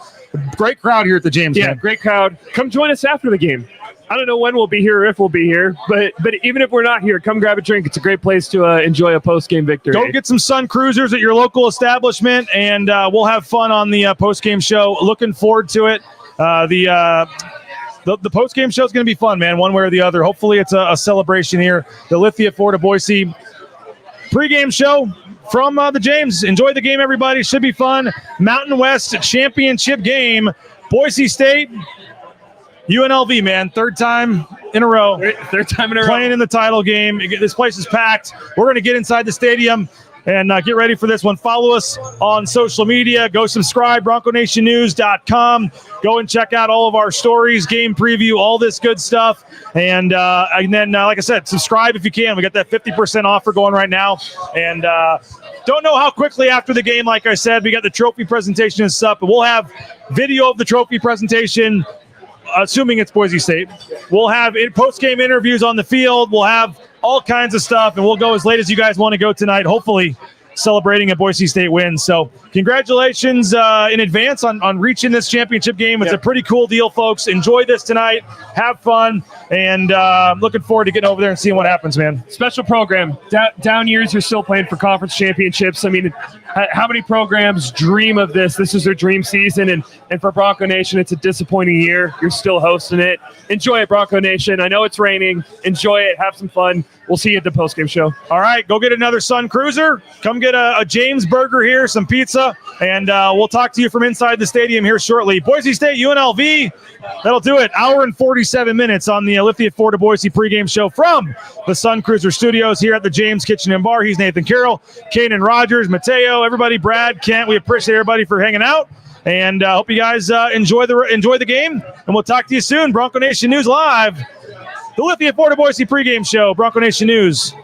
D: great crowd here at the James.
P: Yeah,
D: man.
P: Great crowd. Come join us after the game. I don't know when we'll be here or if we'll be here, but even if we're not here, come grab a drink. It's a great place to enjoy a post-game victory.
D: Go get some Sun Cruisers at your local establishment, and we'll have fun on the post-game show. Looking forward to it. The post-game show is going to be fun, man, one way or the other. Hopefully it's a celebration here. The Lithia Florida Boise pregame show from the James. Enjoy the game, everybody. Should be fun. Mountain West championship game. Boise State, UNLV, man. Third time in a row.
P: Third time in a row.
D: Playing in the title game. This place is packed. We're going to get inside the stadium and get ready for this one. Follow us on social media. Go subscribe, BroncoNationNews.com. Go and check out all of our stories, game preview, all this good stuff. And then, like I said, subscribe if you can. We got that 50% offer going right now. And don't know how quickly after the game, like I said, we got the trophy presentation and stuff, but we'll have video of the trophy presentation, assuming it's Boise State. We'll have post-game interviews on the field. We'll have all kinds of stuff, and we'll go as late as you guys want to go tonight, hopefully celebrating a Boise State win. So congratulations in advance on reaching this championship game. It's a pretty cool deal, folks. Enjoy this tonight. Have fun, and looking forward to getting over there and seeing what happens, man.
P: Special program. Down years, you're still playing for conference championships. I mean, how many programs dream of this? This is their dream season, and for Bronco Nation, it's a disappointing year. You're still hosting it. Enjoy it, Bronco Nation. I know it's raining. Enjoy it. Have some fun. We'll see you at the postgame show.
D: All right, go get another Sun Cruiser. Come get a James burger here, some pizza, and we'll talk to you from inside the stadium here shortly. Boise State, UNLV, that'll do it. Hour and 47 minutes on the Lithia Florida Boise pregame show from the Sun Cruiser Studios here at the James Kitchen and Bar. He's Nathan Carroll, Kanan Rogers, Mateo, everybody, Brad, Kent. We appreciate everybody for hanging out, and hope you guys enjoy the game, and we'll talk to you soon. Bronco Nation News Live, the Lithia Florida Boise pregame show, BroncoNationNews.com.